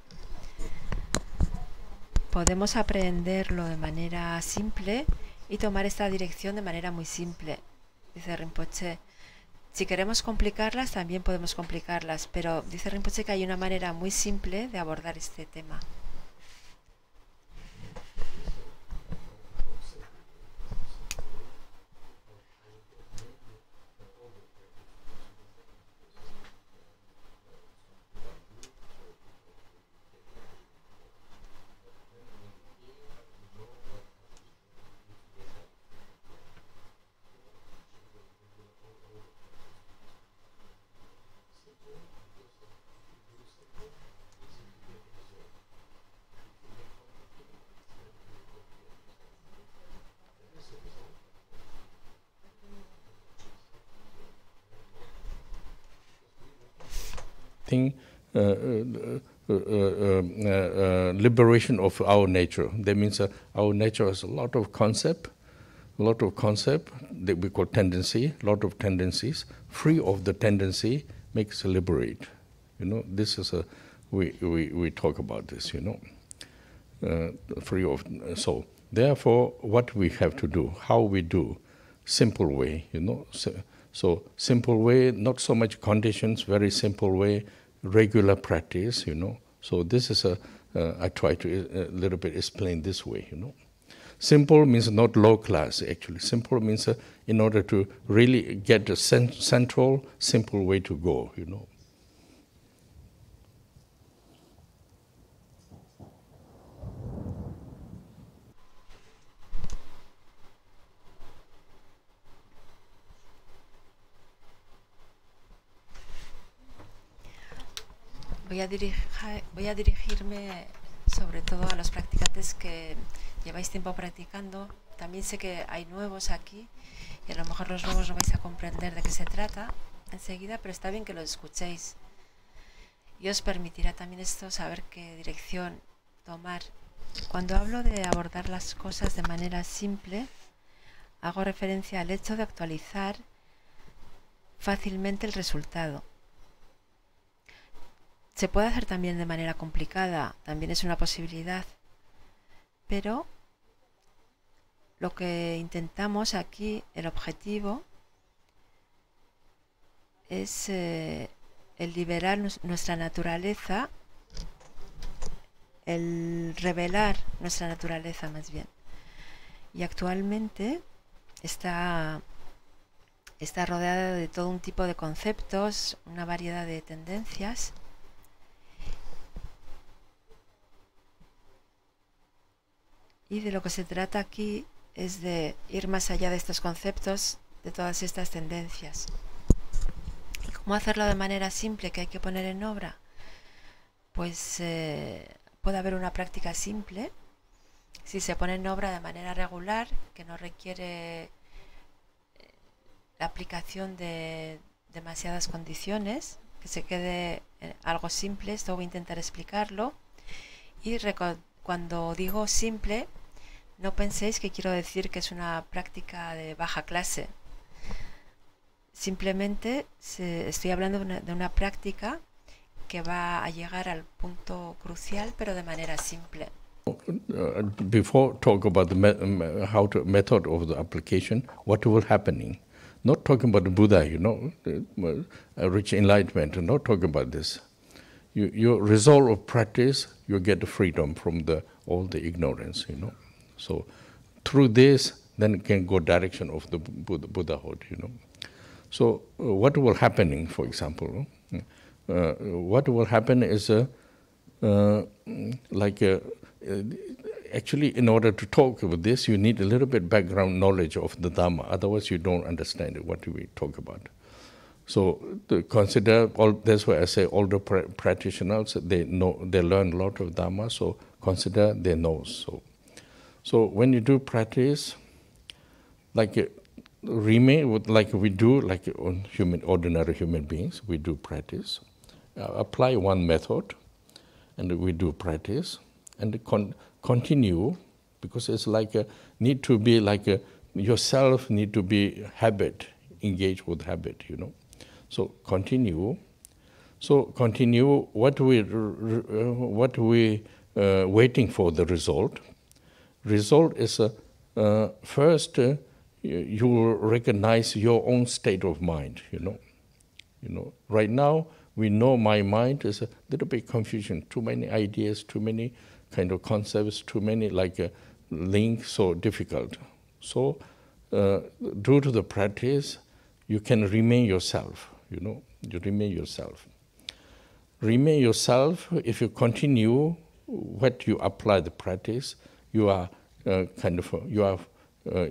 Podemos aprenderlo de manera simple y tomar esta dirección de manera muy simple. Dice Rimpoché, si queremos complicarlas, también podemos complicarlas, pero dice Rimpoché que hay una manera muy simple de abordar este tema. Thing, liberation of our nature. That means our nature has a lot of concept that we call tendency, a lot of tendencies. Free of the tendency makes liberate. This is we talk about this. Free of so. Therefore, what we have to do, how we do, simple way. So simple way, not so much conditions, very simple way, regular practice, So this is I try to a little bit explain this way, Simple means not low class, actually. Simple means in order to really get the central, simple way to go, Voy a dirigirme sobre todo a los practicantes que lleváis tiempo practicando. También sé que hay nuevos aquí y a lo mejor los nuevos no vais a comprender de qué se trata enseguida, pero está bien que lo escuchéis. Y os permitirá también esto saber qué dirección tomar. Cuando hablo de abordar las cosas de manera simple, hago referencia al hecho de actualizar fácilmente el resultado. Se puede hacer también de manera complicada, también es una posibilidad, pero lo que intentamos aquí, el objetivo, es el liberar nuestra naturaleza, el revelar nuestra naturaleza más bien. Y actualmente está rodeada de todo un tipo de conceptos, una variedad de tendencias. Y de lo que se trata aquí es de ir más allá de estos conceptos, de todas estas tendencias. ¿Y cómo hacerlo de manera simple, que hay que poner en obra? Pues puede haber una práctica simple, si se pone en obra de manera regular, que no requiere la aplicación de demasiadas condiciones, que se quede algo simple. Esto voy a intentar explicarlo. Y cuando digo simple, no penséis que quiero decir que es una práctica de baja clase. Simplemente estoy hablando de una práctica que va a llegar al punto crucial, pero de manera simple. Before talk about the method of the application, what will happening? Not talking about the Buddha, rich enlightenment. Not talking about this. You resolve of practice, you get the freedom from all the ignorance. So through this, then can go direction of the Buddhahood. So what will happening? For example, what will happen is actually, in order to talk about this, you need a little bit background knowledge of the Dhamma. Otherwise, you don't understand what we talk about. So consider that's why I say older practitioners, they learn a lot of Dhamma. So consider they know. So when you do practice, remain like we do, like on ordinary human beings, we do practice. Apply one method, and we do practice, and continue, because it's need to be yourself need to be habit, engage with habit, So continue. So continue. What we waiting for the result. Result is first you will recognize your own state of mind. Right now we know my mind is a little bit confusion. Too many ideas, too many kind of concepts, too many links, so difficult. So due to the practice, you can remain yourself. You remain yourself. Remain yourself. If you continue what you apply the practice, you are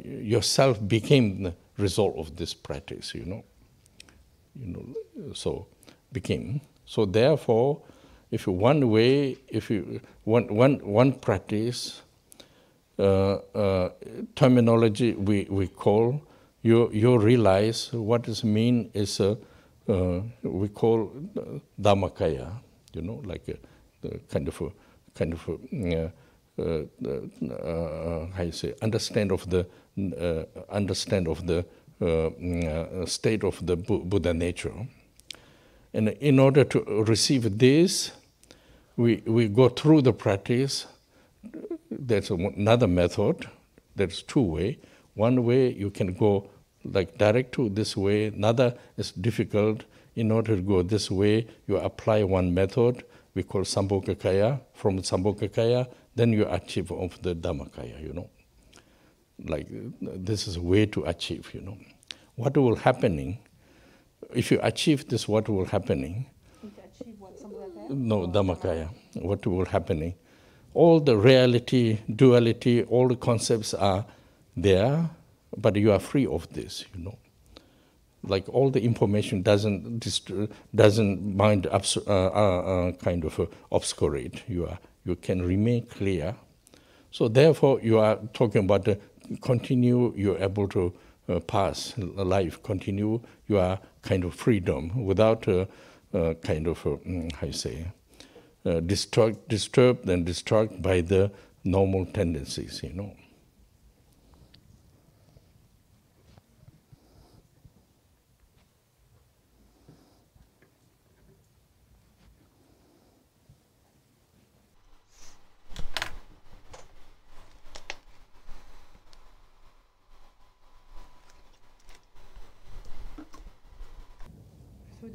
yourself became the result of this practice. So became. So therefore, if you one practice, terminology we call, you realize what is mean is we call Dhammakaya, how you say, understand of the state of the Buddha nature. And in order to receive this, we go through the practice. There's another method. There's two ways. One way you can go direct to this way. Another is difficult. In order to go this way, you apply one method we call Sambhogakaya. From Sambhogakaya, then you achieve of the Dhammakaya. This is a way to achieve. What will happening? If you achieve this, what will happening? To achieve what, Sambhogakaya? No, Dhammakaya. What will happening? All the reality, duality, all the concepts are there, but you are free of this. All the information doesn't mind kind of obscurate. You can remain clear. So therefore, you are talking about continue. You're able to pass life. Continue. You are kind of freedom without kind of how you say disturbed and distracted by the normal tendencies.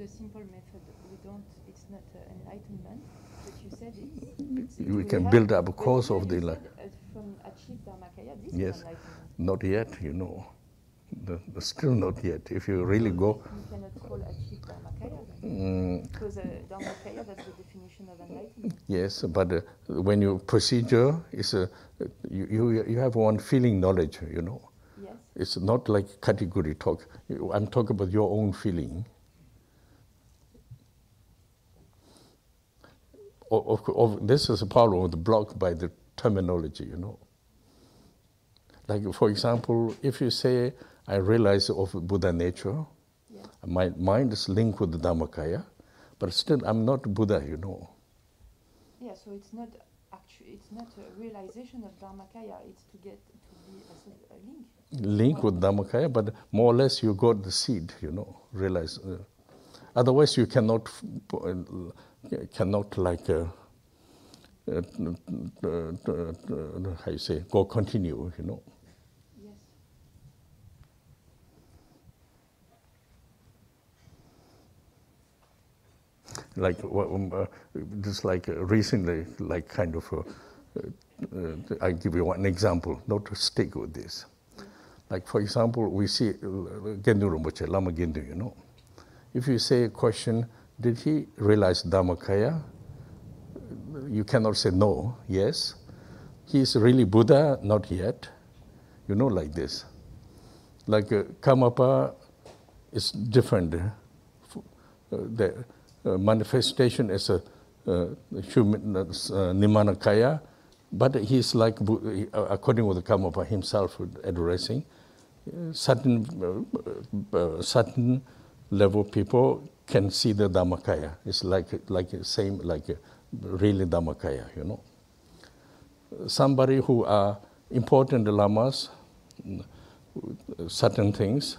the simple method. We don't. It's not enlightenment, but you said We can build up a course of the from achieve Dharmakaya. This yes, is enlightenment. not yet, you know. Still not yet. If you really go, You cannot call achieve Dharmakaya then. Because Dharmakaya, that's the definition of enlightenment. yes, but when you procedure is you have one feeling knowledge, you know. Yes. It's not like category talk. I'm talking about your own feeling. This is a problem of the block by the terminology, you know. Like, for example, if you say, I realize of Buddha nature, Yes. my mind is linked with the Dhammakaya, but still I'm not Buddha, you know. Yeah, so it's not it's not a realization of Dharmakaya, it's to get to be a link. Link with Dhammakaya, but more or less you got the seed, you know, realize. Otherwise you cannot like, how you say, go continue, you know. Yes. Like, just like recently, like kind of, I give you one example, not to stick with this. Like, for example, we see Gendu Rinpoche, Lama Gendu, you know. If you say a question, did he realize Dhammakaya? You cannot say no, yes. He is really Buddha, not yet. You know, like this. Like Karmapa is different. The manifestation is a human Nimanakaya, but he is like, according to the Karmapa himself addressing, certain level people can see the Dhammakaya. It's like same like really Dhammakaya, you know. Somebody who are important lamas, certain things,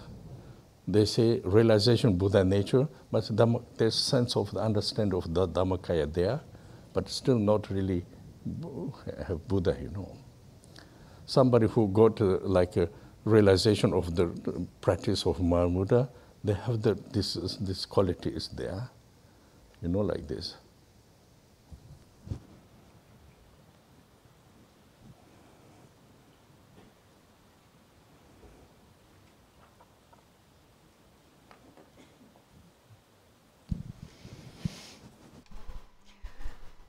they say realization Buddha nature, but there's sense of the understanding of the Dhammakaya there, but still not really have Buddha, you know. Somebody who got like a realization of the practice of Mahamudra, they have this quality is there, you know, like this.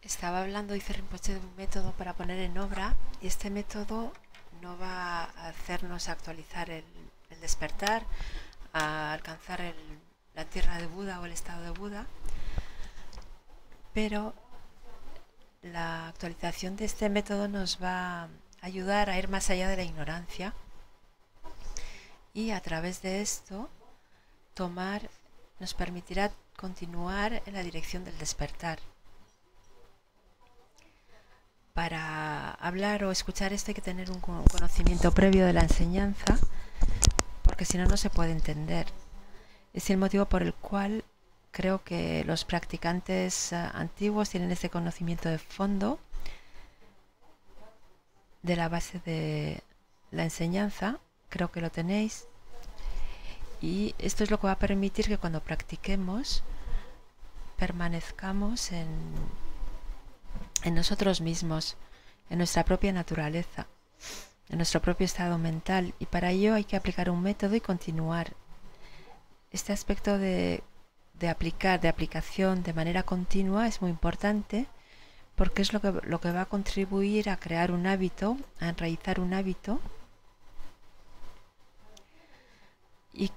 Estaba hablando, dice Rinpoché, de un método para poner en obra, y este método no va a hacernos actualizar el despertar, a alcanzar la tierra de Buda o el estado de Buda, pero la actualización de este método nos va a ayudar a ir más allá de la ignorancia y a través de esto nos permitirá continuar en la dirección del despertar. Para hablar o escuchar esto hay que tener un conocimiento previo de la enseñanza, porque si no, no se puede entender. Es el motivo por el cual creo que los practicantes antiguos tienen este conocimiento de fondo de la base de la enseñanza. Creo que lo tenéis. Y esto es lo que va a permitir que cuando practiquemos permanezcamos en nosotros mismos, en nuestra propia naturaleza, en nuestro propio estado mental, y para ello hay que aplicar un método y continuar. Este aspecto de aplicación de manera continua es muy importante, porque es lo que va a contribuir a crear un hábito, a enraizar un hábito, y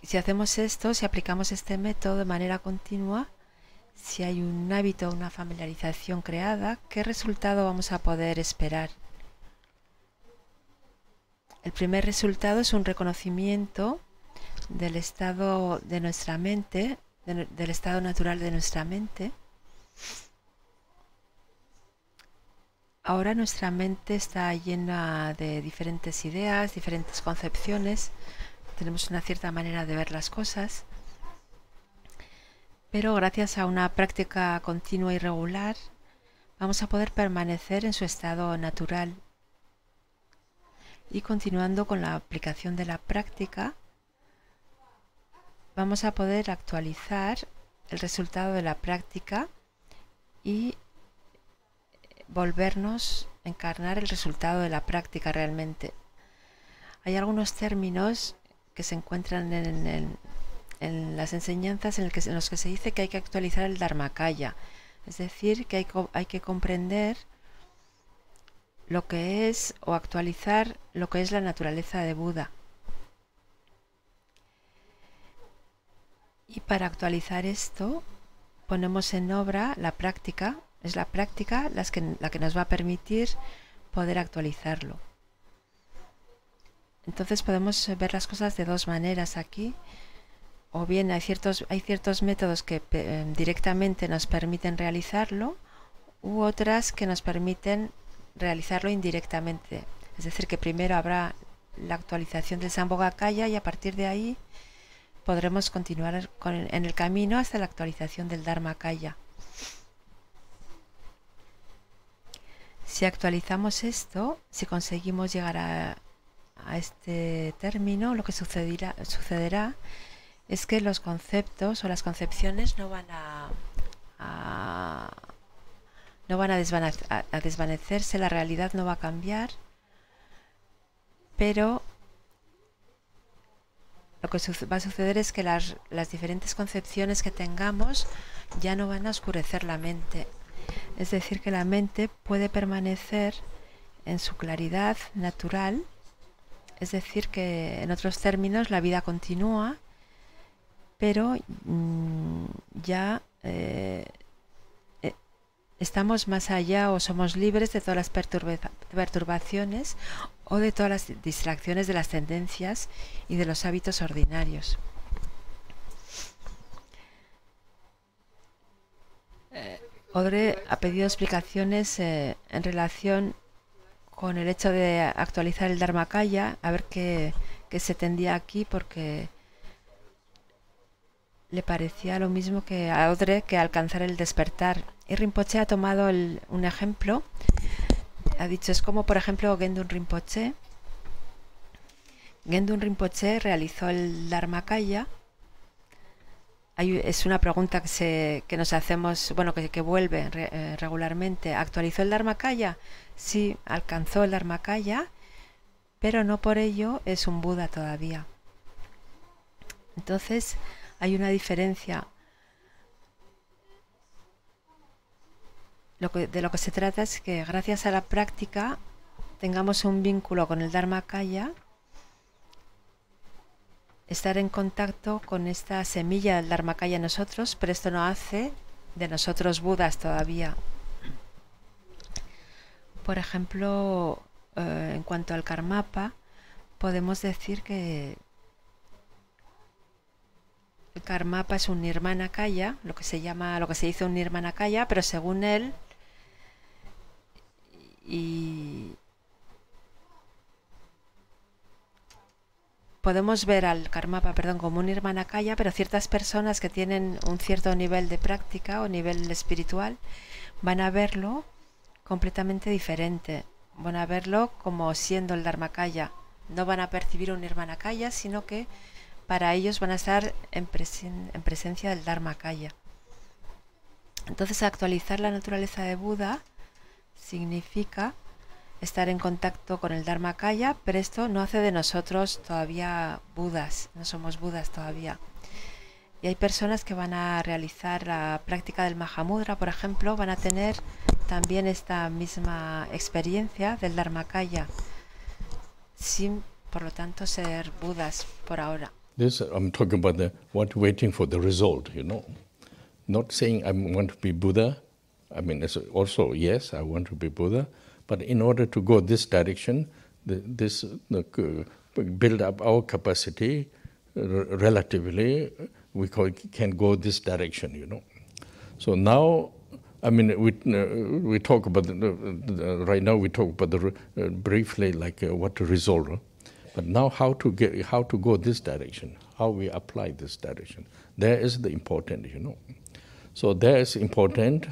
si hacemos esto, si aplicamos este método de manera continua, si hay un hábito, una familiarización creada, ¿qué resultado vamos a poder esperar? El primer resultado es un reconocimiento del estado de nuestra mente, del estado natural de nuestra mente. Ahora nuestra mente está llena de diferentes ideas, diferentes concepciones, tenemos una cierta manera de ver las cosas. Pero gracias a una práctica continua y regular vamos a poder permanecer en su estado natural. Y continuando con la aplicación de la práctica, vamos a poder actualizar el resultado de la práctica y volvernos a encarnar el resultado de la práctica realmente. Hay algunos términos que se encuentran en las enseñanzas en los que se dice que hay que actualizar el Dharmakaya, es decir, que hay que comprender lo que es o actualizar lo que es la naturaleza de Buda. Y para actualizar esto ponemos en obra la práctica. Es la práctica la que nos va a permitir poder actualizarlo. Entonces podemos ver las cosas de dos maneras aquí. O bien hay ciertos métodos que directamente nos permiten realizarlo, u otras que nos permiten realizarlo indirectamente. Es decir, que primero habrá la actualización del Sambhogakaya y a partir de ahí podremos continuar en el camino hasta la actualización del Dharmakaya. Si actualizamos esto, si conseguimos llegar a este término, lo que sucederá es que los conceptos o las concepciones no van a desvanecerse, la realidad no va a cambiar, pero lo que va a suceder es que las diferentes concepciones que tengamos ya no van a oscurecer la mente. Es decir, que la mente puede permanecer en su claridad natural, es decir, que en otros términos la vida continúa, pero ya estamos más allá o somos libres de todas las perturbaciones o de todas las distracciones de las tendencias y de los hábitos ordinarios. Odre ha pedido explicaciones en relación con el hecho de actualizar el Dharmakaya, a ver qué se tendía aquí, porque le parecía lo mismo que a Odre que alcanzar el despertar. Y Rinpoché ha tomado un ejemplo, ha dicho, es como por ejemplo Gendun Rinpoché. Gendun Rinpoché realizó el Dharmakaya. Es una pregunta que nos hacemos, bueno, que vuelve regularmente. ¿Actualizó el Dharmakaya? Sí, alcanzó el Dharmakaya, pero no por ello es un Buda todavía. Entonces, hay una diferencia. De lo que se trata es que gracias a la práctica tengamos un vínculo con el Dharmakaya, estar en contacto con esta semilla del Dharmakaya en nosotros, pero esto no hace de nosotros Budas todavía. Por ejemplo, en cuanto al Karmapa, podemos decir que el Karmapa es un Nirmanakaya, lo que se dice un Nirmanakaya, pero según él, y podemos ver al Karmapa, como un Nirmanakaya, pero ciertas personas que tienen un cierto nivel de práctica o nivel espiritual van a verlo completamente diferente. Van a verlo como siendo el Dharmakaya. No van a percibir un Nirmanakaya, sino que para ellos van a estar en presencia del Dharmakaya. Entonces, actualizar la naturaleza de Buda significa estar en contacto con el Dharmakaya, pero esto no hace de nosotros todavía Budas, no somos Budas todavía. Y hay personas que van a realizar la práctica del Mahamudra, por ejemplo, van a tener también esta misma experiencia del Dharmakaya, sin, por lo tanto, ser Budas por ahora. This I'm talking about waiting for the result, Not saying I want to be Buddha. I mean, it's also, yes, I want to be Buddha. But in order to go this direction, build up our capacity relatively, we can go this direction, So now, I mean, we talk about right now. We talk about briefly like what to resolve, but now how to go this direction, how we apply this direction. There is the important, So there is important.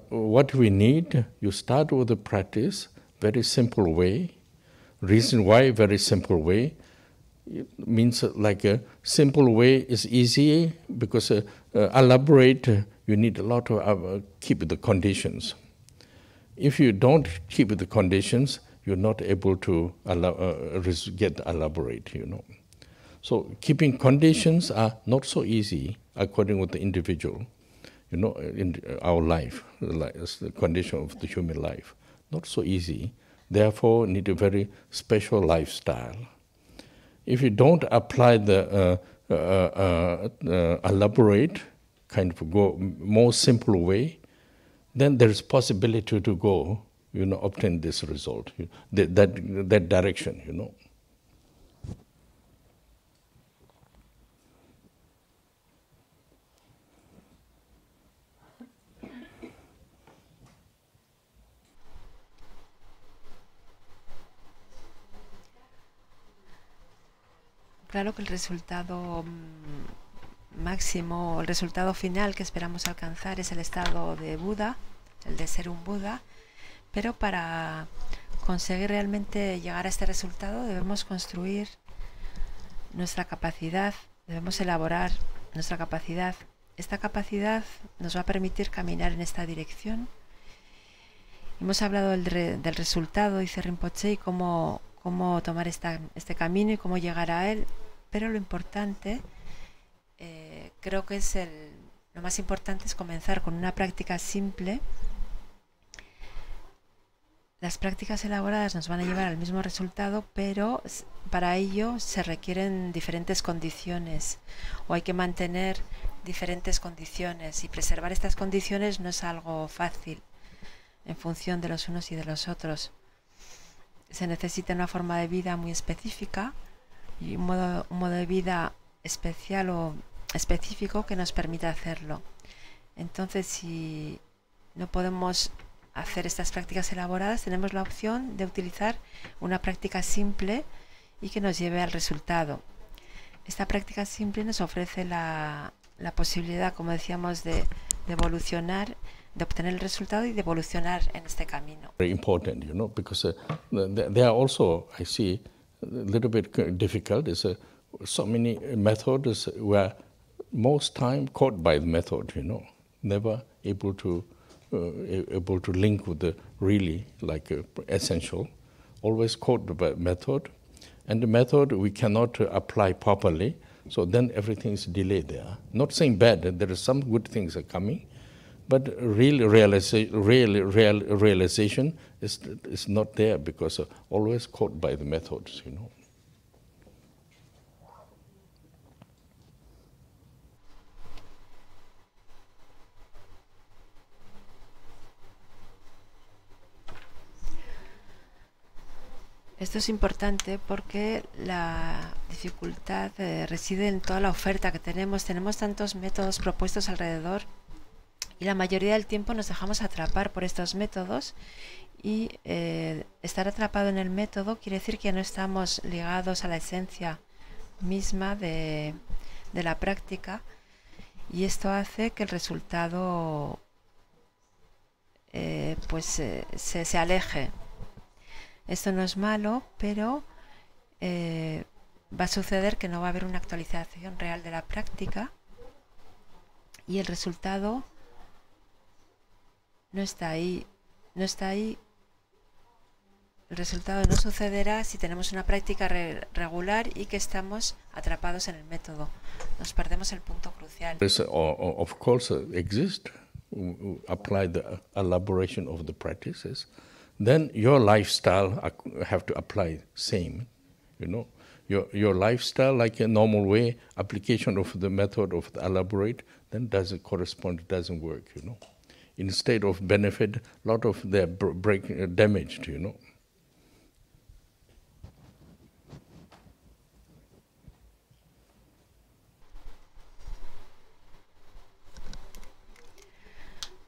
What we need, you start with the practice, very simple way. Reason why, very simple way. It means like a simple way is easy because elaborate, you need a lot of keep the conditions. If you don't keep the conditions, you're not able to get elaborate, you know. So keeping conditions are not so easy according with the individual, you know, in our life, the condition of the human life. Not so easy. Therefore, need a very special lifestyle. If you don't apply the elaborate, kind of go more simple way, then there is possibility to go, you know, obtain this result, that direction, you know. Claro que el resultado máximo, el resultado final que esperamos alcanzar es el estado de Buda, el de ser un Buda, pero para conseguir realmente llegar a este resultado debemos construir nuestra capacidad, debemos elaborar nuestra capacidad. Esta capacidad nos va a permitir caminar en esta dirección. Hemos hablado del resultado, dice Rimpoché, y cómo tomar este camino y cómo llegar a él, pero lo importante, creo que lo más importante es comenzar con una práctica simple. Las prácticas elaboradas nos van a llevar al mismo resultado, pero para ello se requieren diferentes condiciones, o hay que mantener diferentes condiciones, y preservar estas condiciones no es algo fácil en función de los unos y de los otros. Se necesita una forma de vida muy específica y un modo de vida especial o específico que nos permita hacerlo. Entonces, si no podemos hacer estas prácticas elaboradas, tenemos la opción de utilizar una práctica simple y que nos lleve al resultado. Esta práctica simple nos ofrece la posibilidad, como decíamos, de evolucionar, de obtener el resultado y de evolucionar en este camino. Very important, you know, because they are also, I see, a little bit difficult. So many methods were most time caught by the method, you know, never able to link with the really like essential, always caught by method, and the method we cannot apply properly. So then everything is delayed there. Not saying bad, there are some good things are coming. But real realization is not there because always caught by the methods, you know. Esto es importante porque la dificultad reside en toda la oferta que tenemos. Tenemos tantos métodos propuestos alrededor, y la mayoría del tiempo nos dejamos atrapar por estos métodos, y estar atrapado en el método quiere decir que no estamos ligados a la esencia misma de la práctica, y esto hace que el resultado se aleje. Esto no es malo, pero va a suceder que no va a haber una actualización real de la práctica, y el resultado no está ahí. El resultado no sucederá si tenemos una práctica regular y que estamos atrapados en el método. Nos perdemos el punto crucial. Of course, exist. Apply the elaboration of the practices. Then your lifestyle have to apply same. You know, your lifestyle, like a normal way, application of the method of the elaborate, then doesn't correspond, doesn't work. You know. Instead of benefit, a lot of their damaged, you know.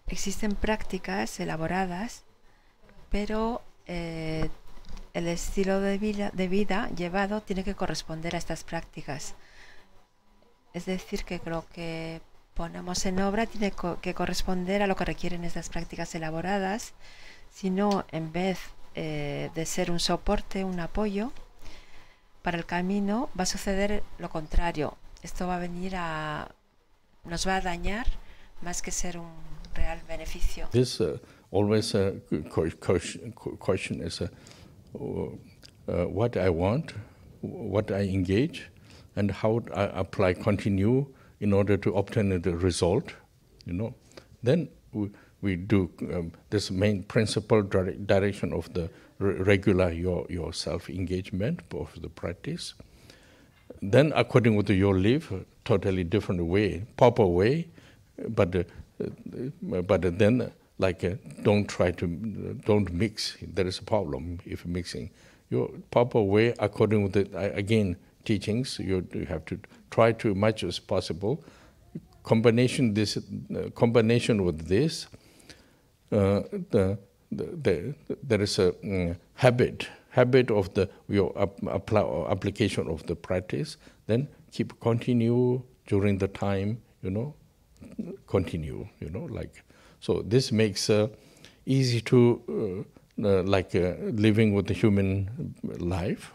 Existen prácticas elaboradas, pero el estilo de vida llevado tiene que corresponder a estas prácticas. Es decir, que lo que ponemos en obra tiene que corresponder a lo que requieren estas prácticas elaboradas, si no, en vez de ser un soporte, un apoyo, para el camino va a suceder lo contrario. Esto va a venir nos va a dañar más que ser un real beneficio. This always question is what I want, what I engage, and how I apply, continue in order to obtain the result. Then we do this main principle direction of the regular your self-engagement of the practice. Then according to your life, totally different way, proper way, but then don't mix. There is a problem if mixing. Your proper way according to again teachings, you have to try to much as possible combination with this. There is a habit of your application of the practice. Then continue during the time. Continue. So this makes easy to living with the human life.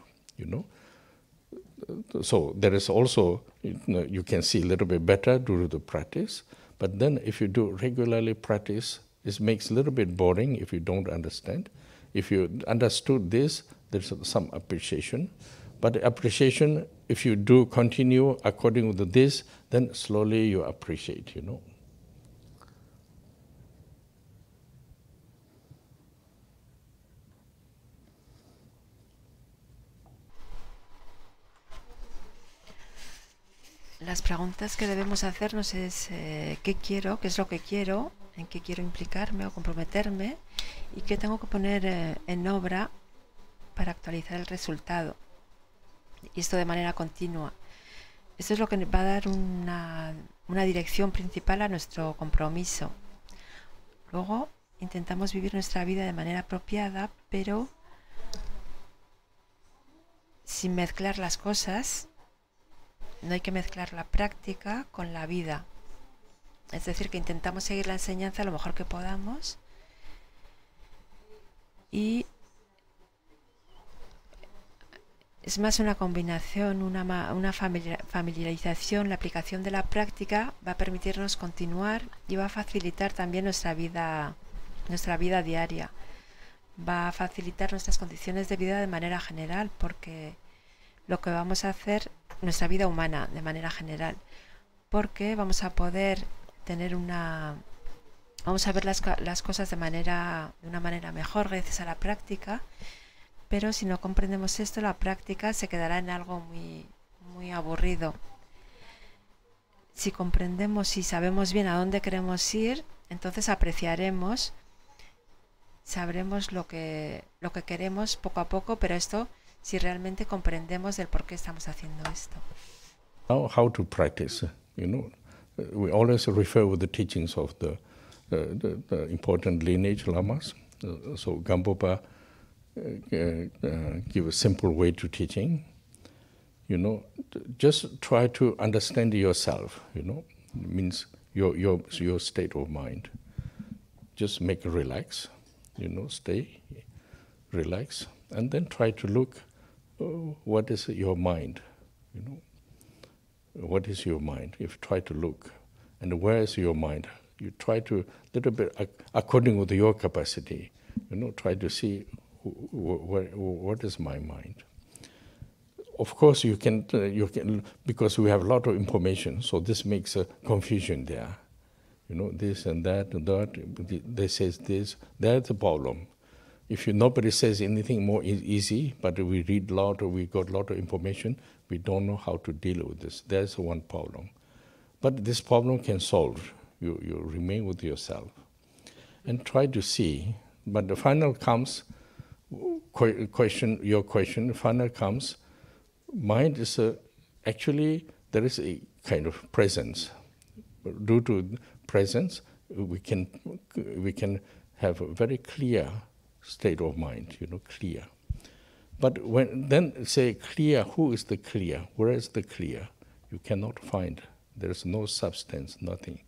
So there is also you can see a little bit better due to the practice. But then if you do regularly practice, it makes a little bit boring if you don't understand. If you understood this, there's some appreciation. But the appreciation, if you do continue according to this, then slowly you appreciate, Las preguntas que debemos hacernos es qué quiero, qué es lo que quiero, en qué quiero implicarme o comprometerme y qué tengo que poner en obra para actualizar el resultado. Y esto de manera continua. Esto es lo que va a dar una dirección principal a nuestro compromiso. Luego intentamos vivir nuestra vida de manera apropiada, pero sin mezclar las cosas. No hay que mezclar la práctica con la vida. Es decir, que intentamos seguir la enseñanza lo mejor que podamos y es más una combinación, una familiarización. La aplicación de la práctica va a permitirnos continuar y va a facilitar también nuestra vida diaria. Va a facilitar nuestras condiciones de vida de manera general, porque lo que vamos a hacer, nuestra vida humana de manera general, porque vamos a poder tener vamos a ver las cosas de una manera mejor gracias a la práctica. Pero si no comprendemos esto, la práctica se quedará en algo muy, muy aburrido. Si comprendemos y sabemos bien a dónde queremos ir, entonces apreciaremos, sabremos lo que queremos poco a poco, pero esto si realmente comprendemos del por qué estamos haciendo esto. How to practice, we always refer with the teachings of the important lineage lamas. So Gampopa give a simple way to teaching. Just try to understand yourself. It means your state of mind. Just make it relax. Stay, relax, and then try to look. What is your mind? What is your mind? If you try to look, and where is your mind? You try to little bit according with your capacity. Try to see what is my mind. Of course, you can because we have a lot of information, so this makes a confusion there. This and that and that. They says this. That's the problem. If nobody says anything more easy, but we read a lot or we got a lot of information, we don't know how to deal with this. There's one problem. But this problem can solve. You remain with yourself and try to see. But the final comes, your question, final comes, mind is actually, there is a kind of presence. Due to presence, we can have a very clear state of mind, clear. But then say clear, who is the clear? Where is the clear? You cannot find. There is no substance, nothing.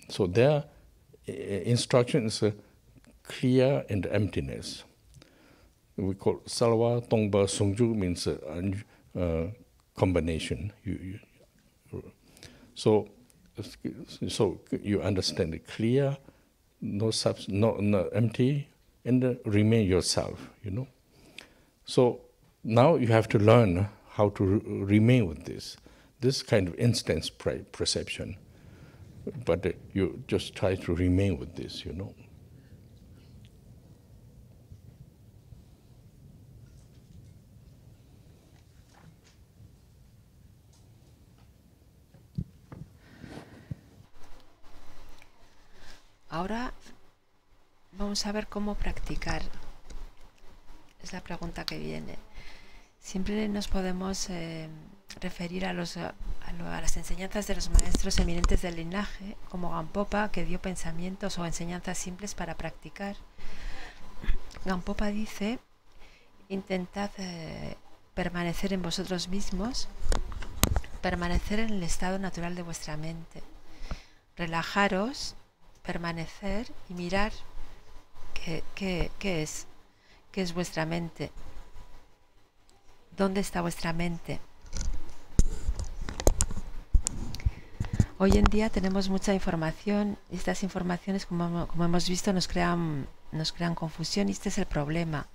So their instruction is clear and emptiness. we call salwa, tongba, sungju means combination. So you understand it clear, no empty, and remain yourself, you know. So now you have to learn how to remain with this kind of instant perception. But you just try to remain with this, you know. Ahora vamos a ver cómo practicar. Es la pregunta que viene. Siempre nos podemos referir a las enseñanzas de los maestros eminentes del linaje, como Gampopa, que dio pensamientos o enseñanzas simples para practicar. Gampopa dice: intentad permanecer en vosotros mismos, permanecer en el estado natural de vuestra mente, relajaros, permanecer y mirar qué es vuestra mente. ¿Dónde está vuestra mente? Hoy en día tenemos mucha información y estas informaciones, como hemos visto, nos crean confusión, y este es el problema.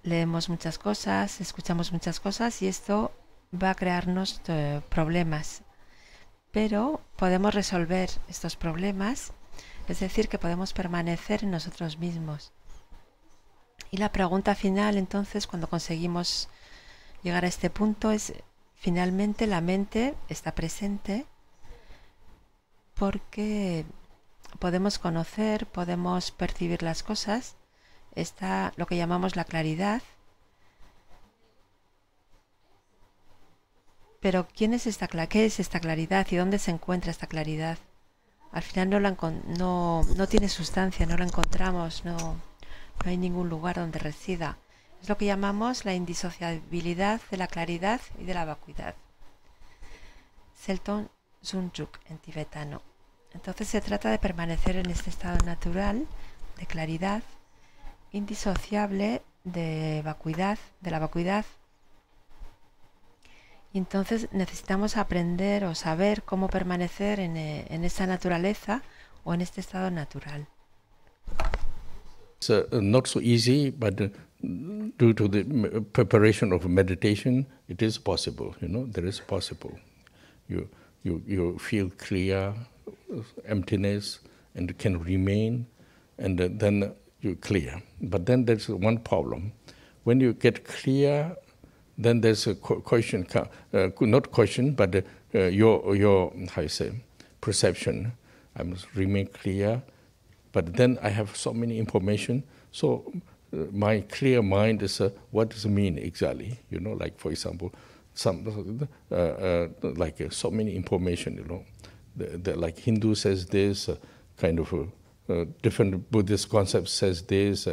Leemos muchas cosas, escuchamos muchas cosas y esto va a crearnos problemas. Pero podemos resolver estos problemas, es decir, que podemos permanecer en nosotros mismos. Y la pregunta final, entonces, cuando conseguimos llegar a este punto, es: finalmente la mente está presente porque podemos conocer, podemos percibir las cosas, está lo que llamamos la claridad. Pero ¿qué es esta claridad y dónde se encuentra esta claridad? Al final no tiene sustancia, no la encontramos, no hay ningún lugar donde resida. Es lo que llamamos la indisociabilidad de la claridad y de la vacuidad. Selton Sunjuk en tibetano. Entonces se trata de permanecer en este estado natural de claridad, indisociable de la vacuidad. Y entonces necesitamos aprender o saber cómo permanecer en esa naturaleza o en este estado natural. It's not so easy, but due to the preparation of meditation, it is possible. You know, there is possible. You feel clear, emptiness, and can remain, and then you clear. But then there's one problem. When you get clear, then there's a question, not question, but your how you say, perception. I must remain clear, but then I have so many information. So my clear mind is what does it mean exactly? You know, like for example, some like so many information. You know, like Hindu says this, kind of different Buddhist concept says this,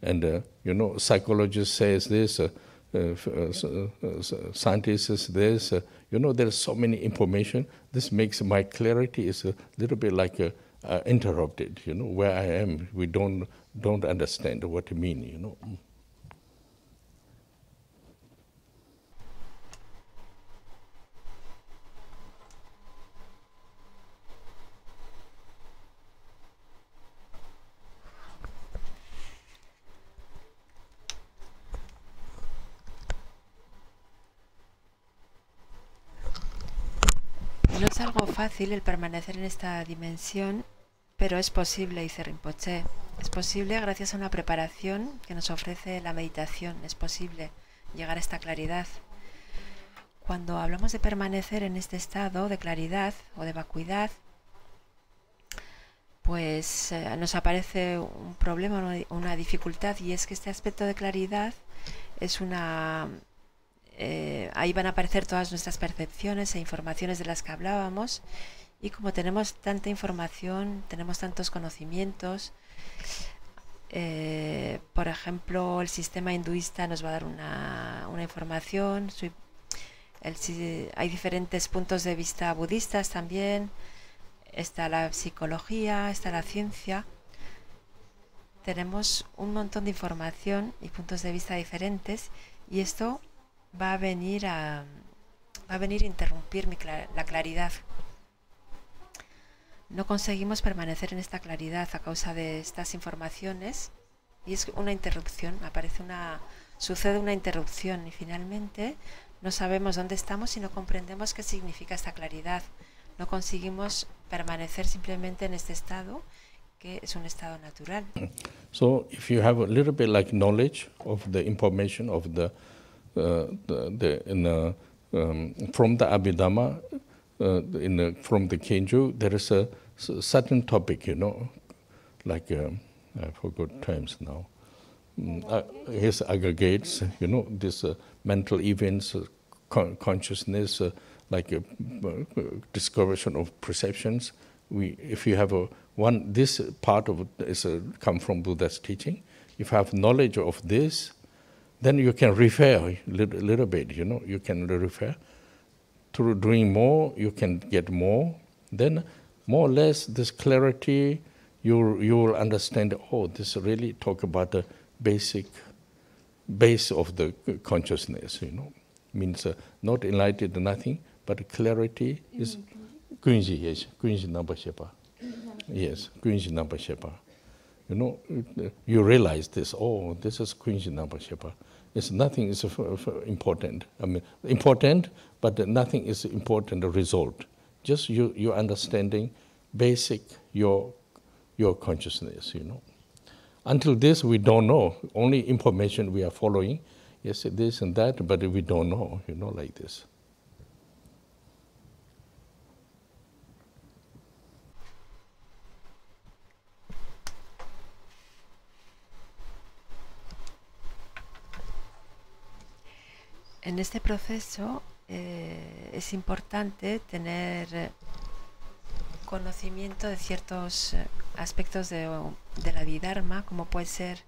and you know, psychologist says this. Scientists says this, you know, there's so many information. This makes my clarity is a little bit like interrupted. You know, where I am, we don't understand what it means. You know. No es algo fácil el permanecer en esta dimensión, pero es posible, dice Rinpoché. Es posible gracias a una preparación que nos ofrece la meditación. Es posible llegar a esta claridad. Cuando hablamos de permanecer en este estado de claridad o de vacuidad, pues nos aparece un problema, una dificultad, y es que este aspecto de claridad es ahí van a aparecer todas nuestras percepciones e informaciones de las que hablábamos, y como tenemos tanta información, tenemos tantos conocimientos, por ejemplo, el sistema hinduista nos va a dar una información, hay diferentes puntos de vista budistas también, está la psicología, está la ciencia. tenemos un montón de información y puntos de vista diferentes, y esto va a venir a interrumpir la claridad. No conseguimos permanecer en esta claridad a causa de estas informaciones, y es una interrupción, sucede una interrupción, y finalmente no sabemos dónde estamos y no comprendemos qué significa esta claridad. No conseguimos permanecer simplemente en este estado, que es un estado natural. So if you have a little bit like knowledge of the information of from the Abhidhamma, from the Kenju, there is a certain topic, like I forgot terms now. His aggregates, this mental events, consciousness, like discovery of perceptions. If you have this part of it is come from Buddha's teaching. If you have knowledge of this, then you can refer a little bit, you can refer. Through doing more, you can get more. Then more or less this clarity, you will understand, this really talk about the base of the consciousness, Means not enlightened, nothing, but clarity is Kunji, yes, Kunji number shepa. Yes, Kunji number shepa. You realize this, this is Kunji number shepa. It's nothing is important. I mean, important, but nothing is important result. Just you understanding basic your consciousness, Until this, we don't know. Only information we are following. Yes, this and that, but we don't know, like this. En este proceso es importante tener conocimiento de ciertos aspectos de la Vidharma, como puede ser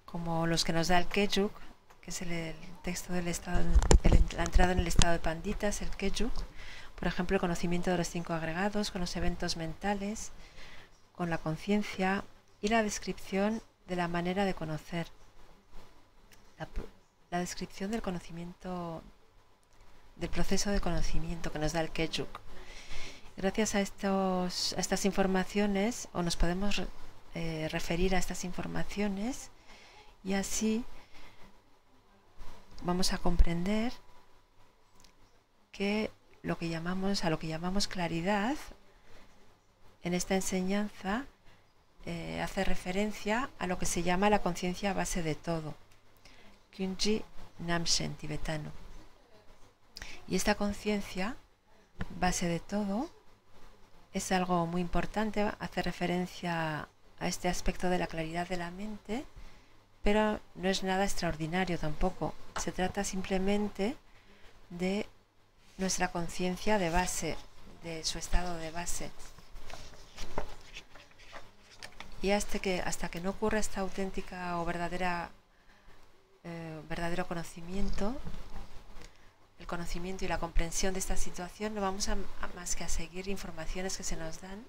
como los que nos da el Kejug, que es el texto del estado, la entrada en el estado de panditas, el Kejug. Por ejemplo, el conocimiento de los 5 agregados, con los eventos mentales, con la conciencia y la descripción de la manera de conocer. La descripción del conocimiento, del proceso de conocimiento que nos da el Kejug. Gracias a estas informaciones, o nos podemos referir a estas informaciones, y así vamos a comprender que a lo que llamamos claridad en esta enseñanza hace referencia a lo que se llama la conciencia base de todo, Kunji Namshen tibetano. Y esta conciencia base de todo es algo muy importante, hace referencia a este aspecto de la claridad de la mente, pero no es nada extraordinario tampoco. Se trata simplemente de nuestra conciencia de base, de su estado de base. Y hasta que no ocurra esta auténtica o verdadero conocimiento, el conocimiento y la comprensión de esta situación, no vamos más que a seguir informaciones que se nos dan,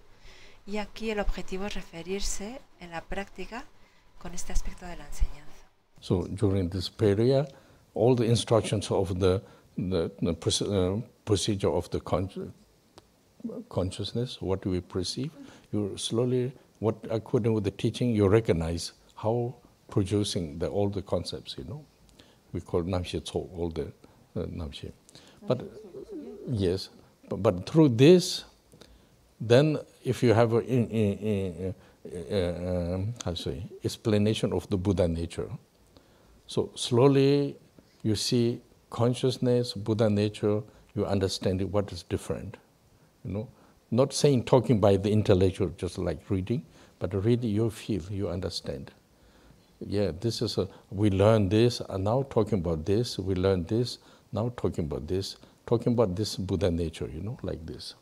y aquí el objetivo es referirse en la práctica con este aspecto de la enseñanza. So during this period, all the instructions of the procedure of the consciousness, what we perceive, you slowly, according with the teaching, you recognize how producing all the concepts, We call Namshe Tso, all the Namshe. But yes, but through this, then if you have explanation of the Buddha nature, so slowly you see consciousness, Buddha nature, you understand what is different, Not saying talking by the intellectual, just like reading, but really you feel, you understand. Yeah, this is we learn this, and now talking about this, we learn this, now talking about this Buddha nature, like this.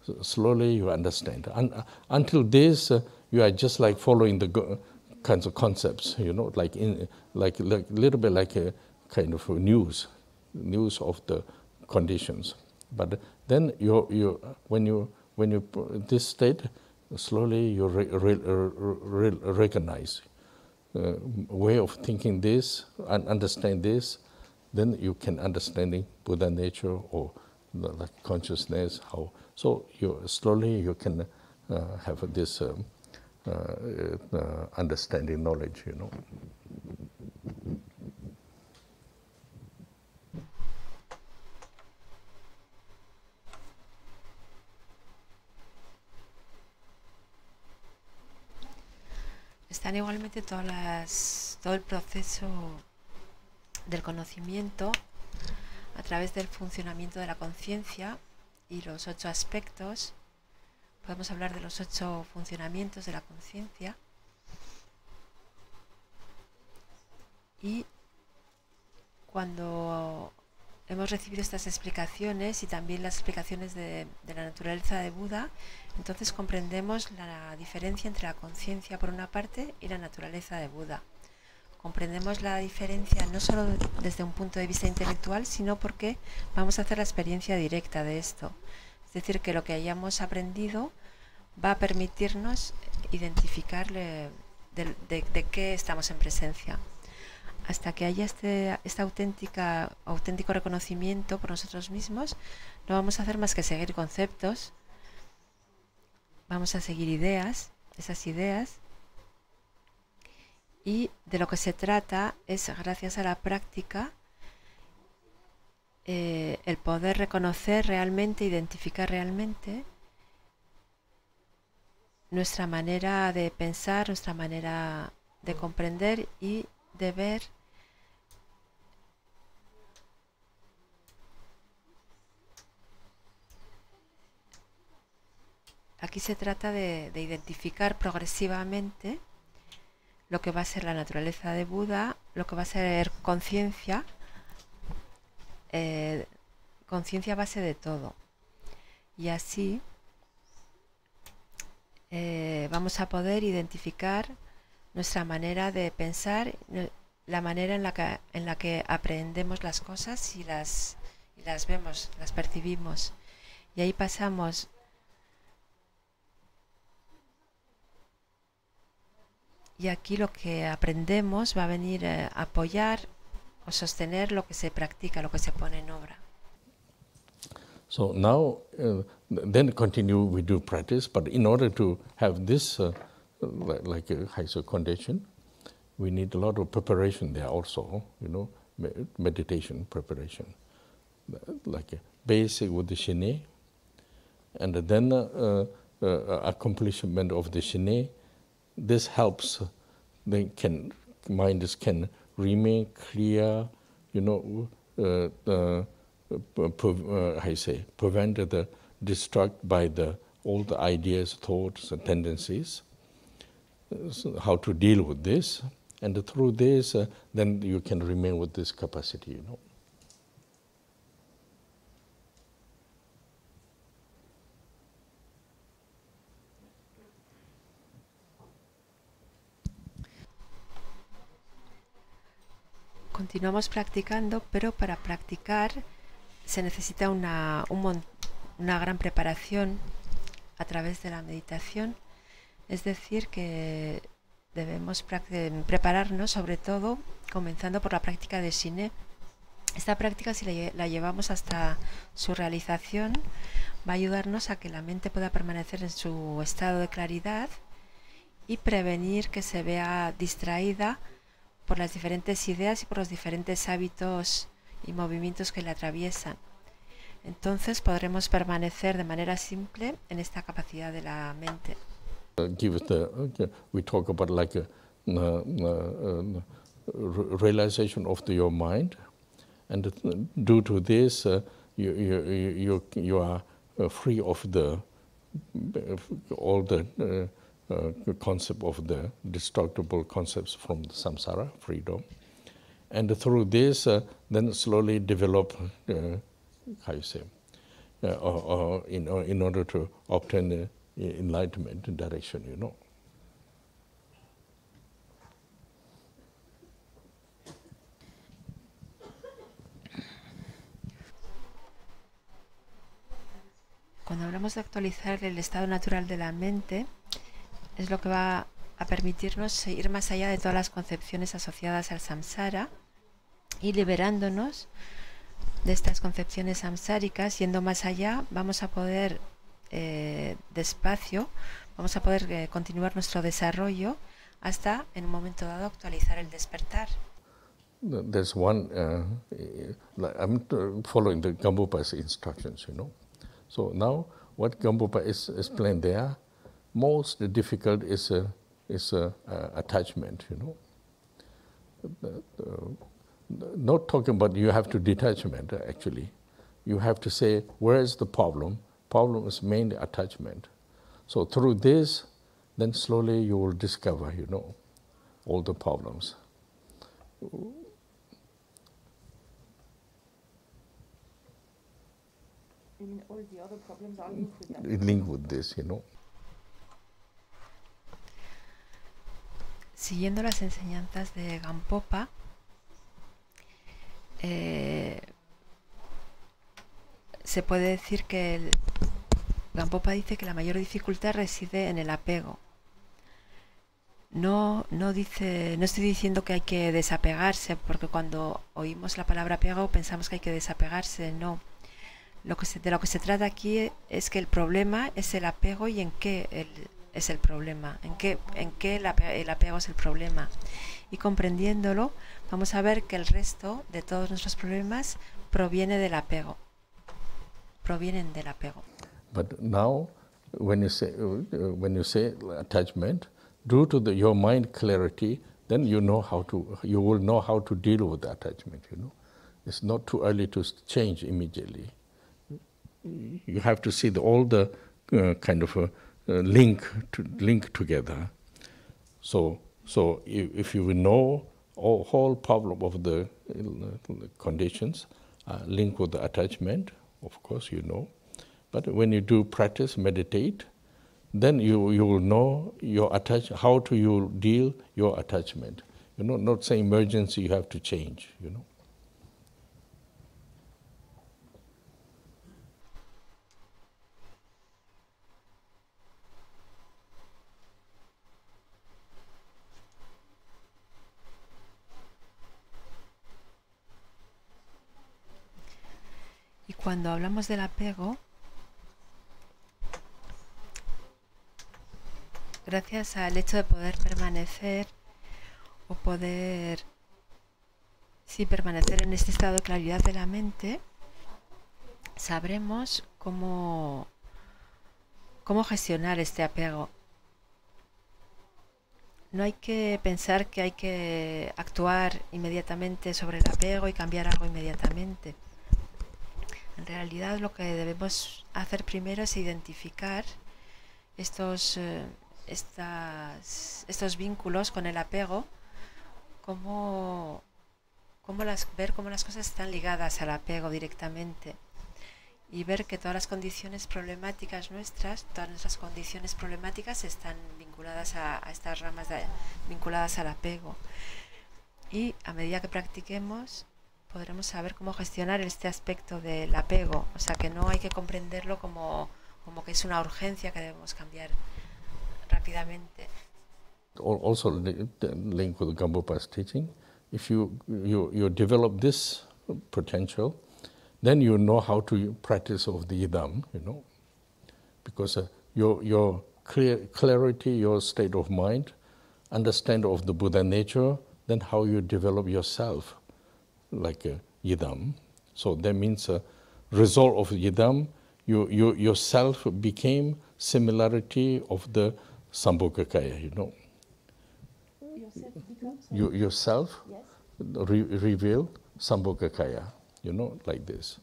So slowly you understand. Until this, you are just like following the kinds of concepts, like little bit like a kind of news of the conditions. But then when you this state, slowly you recognize way of thinking this and understand this, then you can understanding Buddha nature or like consciousness. How so? You slowly you can have this understanding knowledge. Están igualmente todo el proceso del conocimiento a través del funcionamiento de la conciencia y los 8 aspectos. Podemos hablar de los 8 funcionamientos de la conciencia. Y cuando hemos recibido estas explicaciones y también las explicaciones de la naturaleza de Buda, entonces comprendemos la diferencia entre la conciencia por una parte y la naturaleza de Buda. Comprendemos la diferencia no solo desde un punto de vista intelectual, sino porque vamos a hacer la experiencia directa de esto. Es decir, que lo que hayamos aprendido va a permitirnos identificar de qué estamos en presencia. Hasta que haya este auténtico reconocimiento por nosotros mismos, no vamos a hacer más que seguir conceptos, vamos a seguir esas ideas, y de lo que se trata es, gracias a la práctica, el poder reconocer realmente, identificar realmente nuestra manera de pensar, nuestra manera de comprender y de ver Aquí se trata de identificar progresivamente lo que va a ser la naturaleza de Buda, lo que va a ser conciencia, conciencia base de todo. Y así vamos a poder identificar nuestra manera de pensar, la manera en la que aprendemos las cosas y las vemos, las percibimos. Y ahí pasamos y aquí lo que aprendemos va a venir a apoyar o sostener lo que se practica, lo que se pone en obra. So now, then continue we do practice, but in order to have this like a higher condition, we need a lot of preparation there also, meditation preparation, like a basic with the shine, and then accomplishment of the shine. This helps. Mind can remain clear, prevent the distract by all the ideas, thoughts, and tendencies. So how to deal with this, and through this, then you can remain with this capacity, Continuamos practicando, pero para practicar se necesita una gran preparación a través de la meditación. Es decir, que debemos prepararnos, sobre todo comenzando por la práctica de shine. Esta práctica, si la llevamos hasta su realización, va a ayudarnos a que la mente pueda permanecer en su estado de claridad y prevenir que se vea distraída por las diferentes ideas y por los diferentes hábitos y movimientos que le atraviesan. Entonces podremos permanecer de manera simple en esta capacidad de la mente. We talk about like realization of your mind, and due to this, you are free of all the concept of the destructible concepts from the samsara, freedom. And through this, then slowly develop, in order to obtain enlightenment direction, Cuando hablamos de actualizar el estado natural de la mente, es lo que va a permitirnos ir más allá de todas las concepciones asociadas al samsara y liberándonos de estas concepciones samsáricas, yendo más allá, vamos a poder despacio, vamos a poder continuar nuestro desarrollo hasta en un momento dado actualizar el despertar. There's one, I'm following the Gambupa's instructions, you know. So now what Gambupa is explained there, most difficult is attachment, you know. Not talking about you have to detachment, actually. You have to say, where is the problem? Problem is mainly attachment. So through this, then slowly you will discover, you know, all the problems. You mean all the other problems are linked with that? Linked with this, you know. Siguiendo las enseñanzas de Gampopa, se puede decir que Gampopa dice que la mayor dificultad reside en el apego. No estoy diciendo que hay que desapegarse, porque cuando oímos la palabra apego pensamos que hay que desapegarse, no. De lo que se trata aquí es que el problema es el apego y en qué es el problema, en qué el apego es el problema. Y comprendiéndolo, vamos a ver que el resto de todos nuestros problemas provienen del apego. But now, when you say attachment, due to your mind clarity, then you will know how to deal with the attachment. You know, it's not too early to change immediately. You have to see all the kind of link together. So if you know whole problem of the conditions linked with the attachment, of course you know. But when you do practice, meditate, then you will know how to you deal your attachment. You know, not say emergency you have to change. You know. Y cuando hablamos del apego, gracias al hecho de poder permanecer o permanecer en este estado de claridad de la mente, sabremos cómo gestionar este apego. No hay que pensar que hay que actuar inmediatamente sobre el apego y cambiar algo inmediatamente. En realidad lo que debemos hacer primero es identificar estos vínculos con el apego, ver cómo las cosas están ligadas al apego directamente y ver que todas las condiciones problemáticas todas nuestras condiciones problemáticas están vinculadas a estas ramas vinculadas al apego. Y a medida que practiquemos podremos saber cómo gestionar este aspecto del apego, o sea que no hay que comprenderlo como que es una urgencia que debemos cambiar rápidamente. Also linked with Gambupa's teaching, if you develop this potential, then you know how to practice of the yidam, you know, because your clarity, your state of mind, understand of the Buddha nature, then how you develop yourself like yidam. So that means result of yidam, you yourself became similarity of the Sambhogakaya, you know. Yourself Yes. Reveal Sambhogakaya, you know, like this.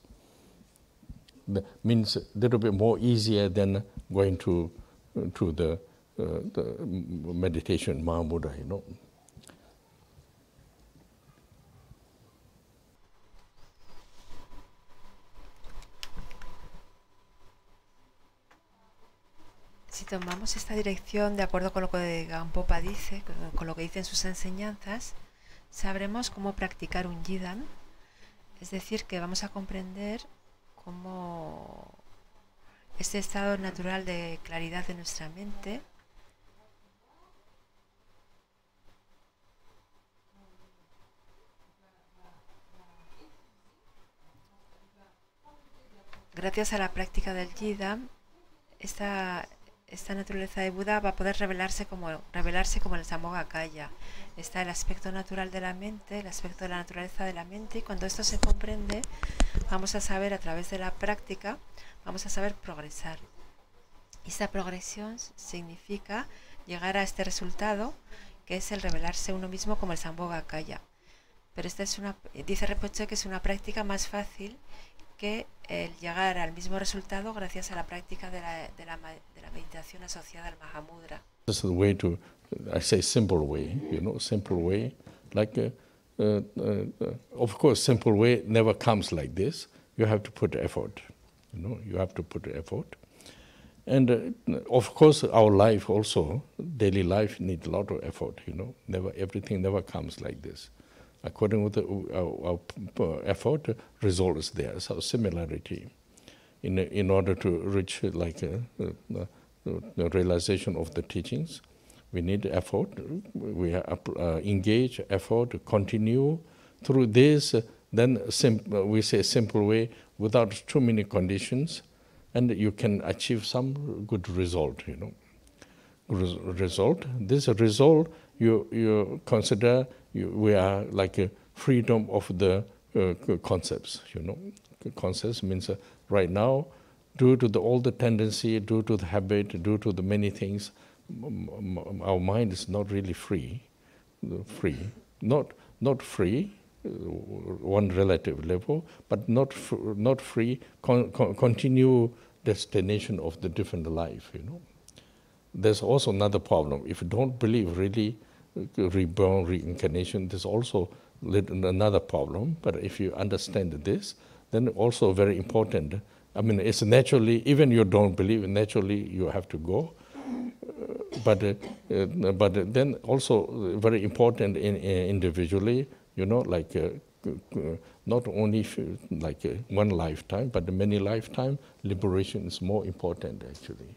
That means a little bit more easier than going to the meditation Mahabuddha, you know. Si tomamos esta dirección de acuerdo con lo que Gampopa dice, con lo que dicen sus enseñanzas, sabremos cómo practicar un yidam, es decir, que vamos a comprender Este estado natural de claridad de nuestra mente gracias a la práctica del Jida, esta naturaleza de Buda va a poder revelarse como el Sambhogakaya. Está el aspecto natural de la mente, el aspecto de la naturaleza de la mente, y cuando esto se comprende, vamos a saber a través de la práctica, vamos a saber progresar. Y esta progresión significa llegar a este resultado, que es el revelarse uno mismo como el Sambhogakaya. Pero esta es dice Rinpoché que es una práctica más fácil que el llegar al mismo resultado gracias a la práctica de la meditación asociada al Mahamudra. This is the way to, I say simple way, simple way. Like, of course, simple way never comes like this. You have to put effort, you have to put effort. And of course, our life also, daily life needs a lot of effort, everything never comes like this. According to our effort, result is there. So similarity, in order to reach the realization of the teachings, we need effort. We engage effort, continue through this. Then we say simple way without too many conditions, and you can achieve some good result. Result. This result you consider. We are like a freedom of the concepts, Concepts means right now, due to all the tendency, due to the habit, due to the many things, our mind is not really free. Not free, one relative level, but not free, continue destination of the different life, There's also another problem. If you don't believe really reborn, reincarnation, there's also another problem. But if you understand this, then also very important. I mean, it's naturally, even you don't believe, naturally you have to go. But then also very important individually, not only one lifetime, but many lifetime, liberation is more important actually.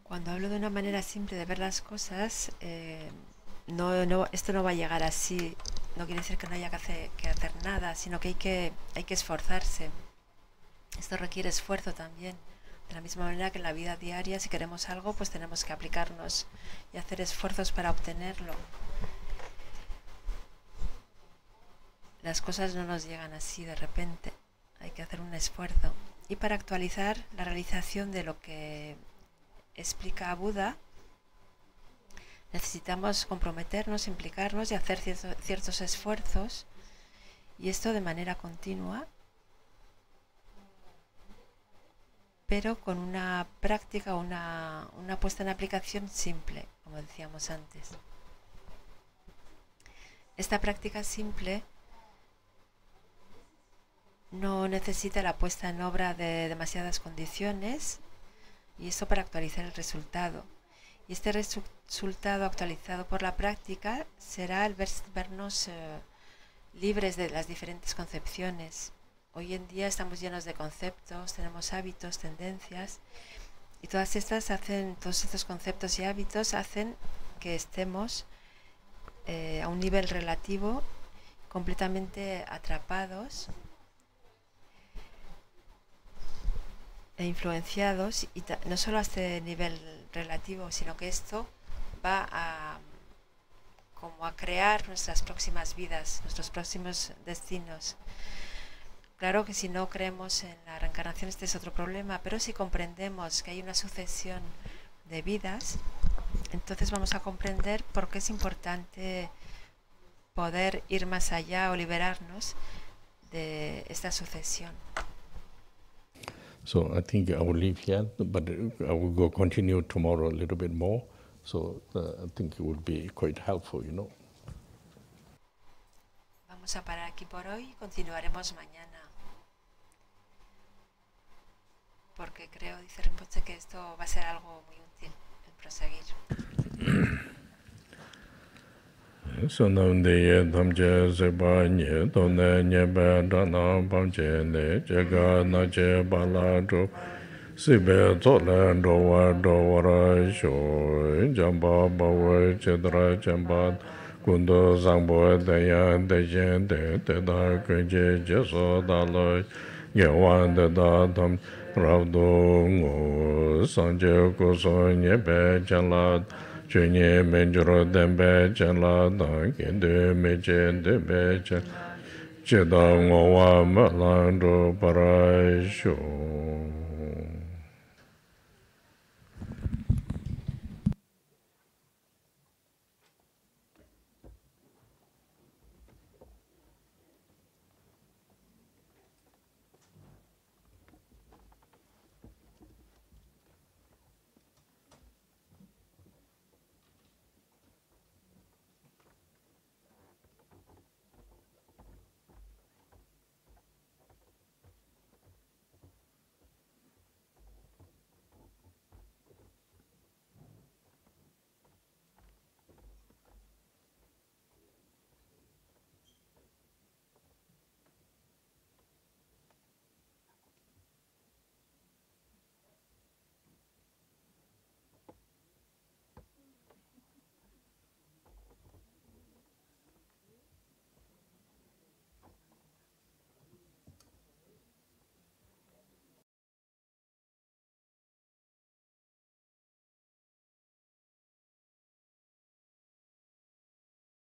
Cuando hablo de una manera simple de ver las cosas, esto no va a llegar así. No quiere decir que no haya que hacer nada, sino que hay que esforzarse. Esto requiere esfuerzo también. De la misma manera que en la vida diaria, si queremos algo, pues tenemos que aplicarnos y hacer esfuerzos para obtenerlo. Las cosas no nos llegan así de repente. Hay que hacer un esfuerzo. Y para actualizar la realización de lo que explica Buda, necesitamos comprometernos, implicarnos y hacer ciertos esfuerzos, y esto de manera continua, pero con una práctica, una puesta en aplicación simple, como decíamos antes. Esta práctica simple no necesita la puesta en obra de demasiadas condiciones, y esto para actualizar el resultado. Y este resultado actualizado por la práctica será el vernos libres de las diferentes concepciones. Hoy en día estamos llenos de conceptos, tenemos hábitos, tendencias, y todos estos conceptos y hábitos hacen que estemos a un nivel relativo completamente atrapados e influenciados, y no solo a este nivel relativo, sino que esto va a crear nuestras próximas vidas, nuestros próximos destinos. Claro que si no creemos en la reencarnación, este es otro problema, pero si comprendemos que hay una sucesión de vidas, entonces vamos a comprender por qué es importante poder ir más allá o liberarnos de esta sucesión. So I think I will leave here, but I will continue tomorrow a little bit more. So I think it will be quite helpful, Vamos a parar aquí por hoy y continuaremos mañana. porque creo, dice Rinpoche, que esto va a ser algo muy útil, el proseguir. Sonam de Tamje Seba Nye, Tone Nyebe Dana Pamche Ne, Jega Nache Balajo, Sibe Tole Dowara Sho, Jamba Bawe Chedra Chambat, Kundo Zangbo Deya Dejen De, Teda Kunje Jeso Dalo, Yewan De Da Tam, Ravdo Ngo, Sanje Koso Nyebe Chalat, Chunye Menjuro Dembe Chenla Dan Kende Meche Dembe Chen Cheda Ngowa Malando Parasho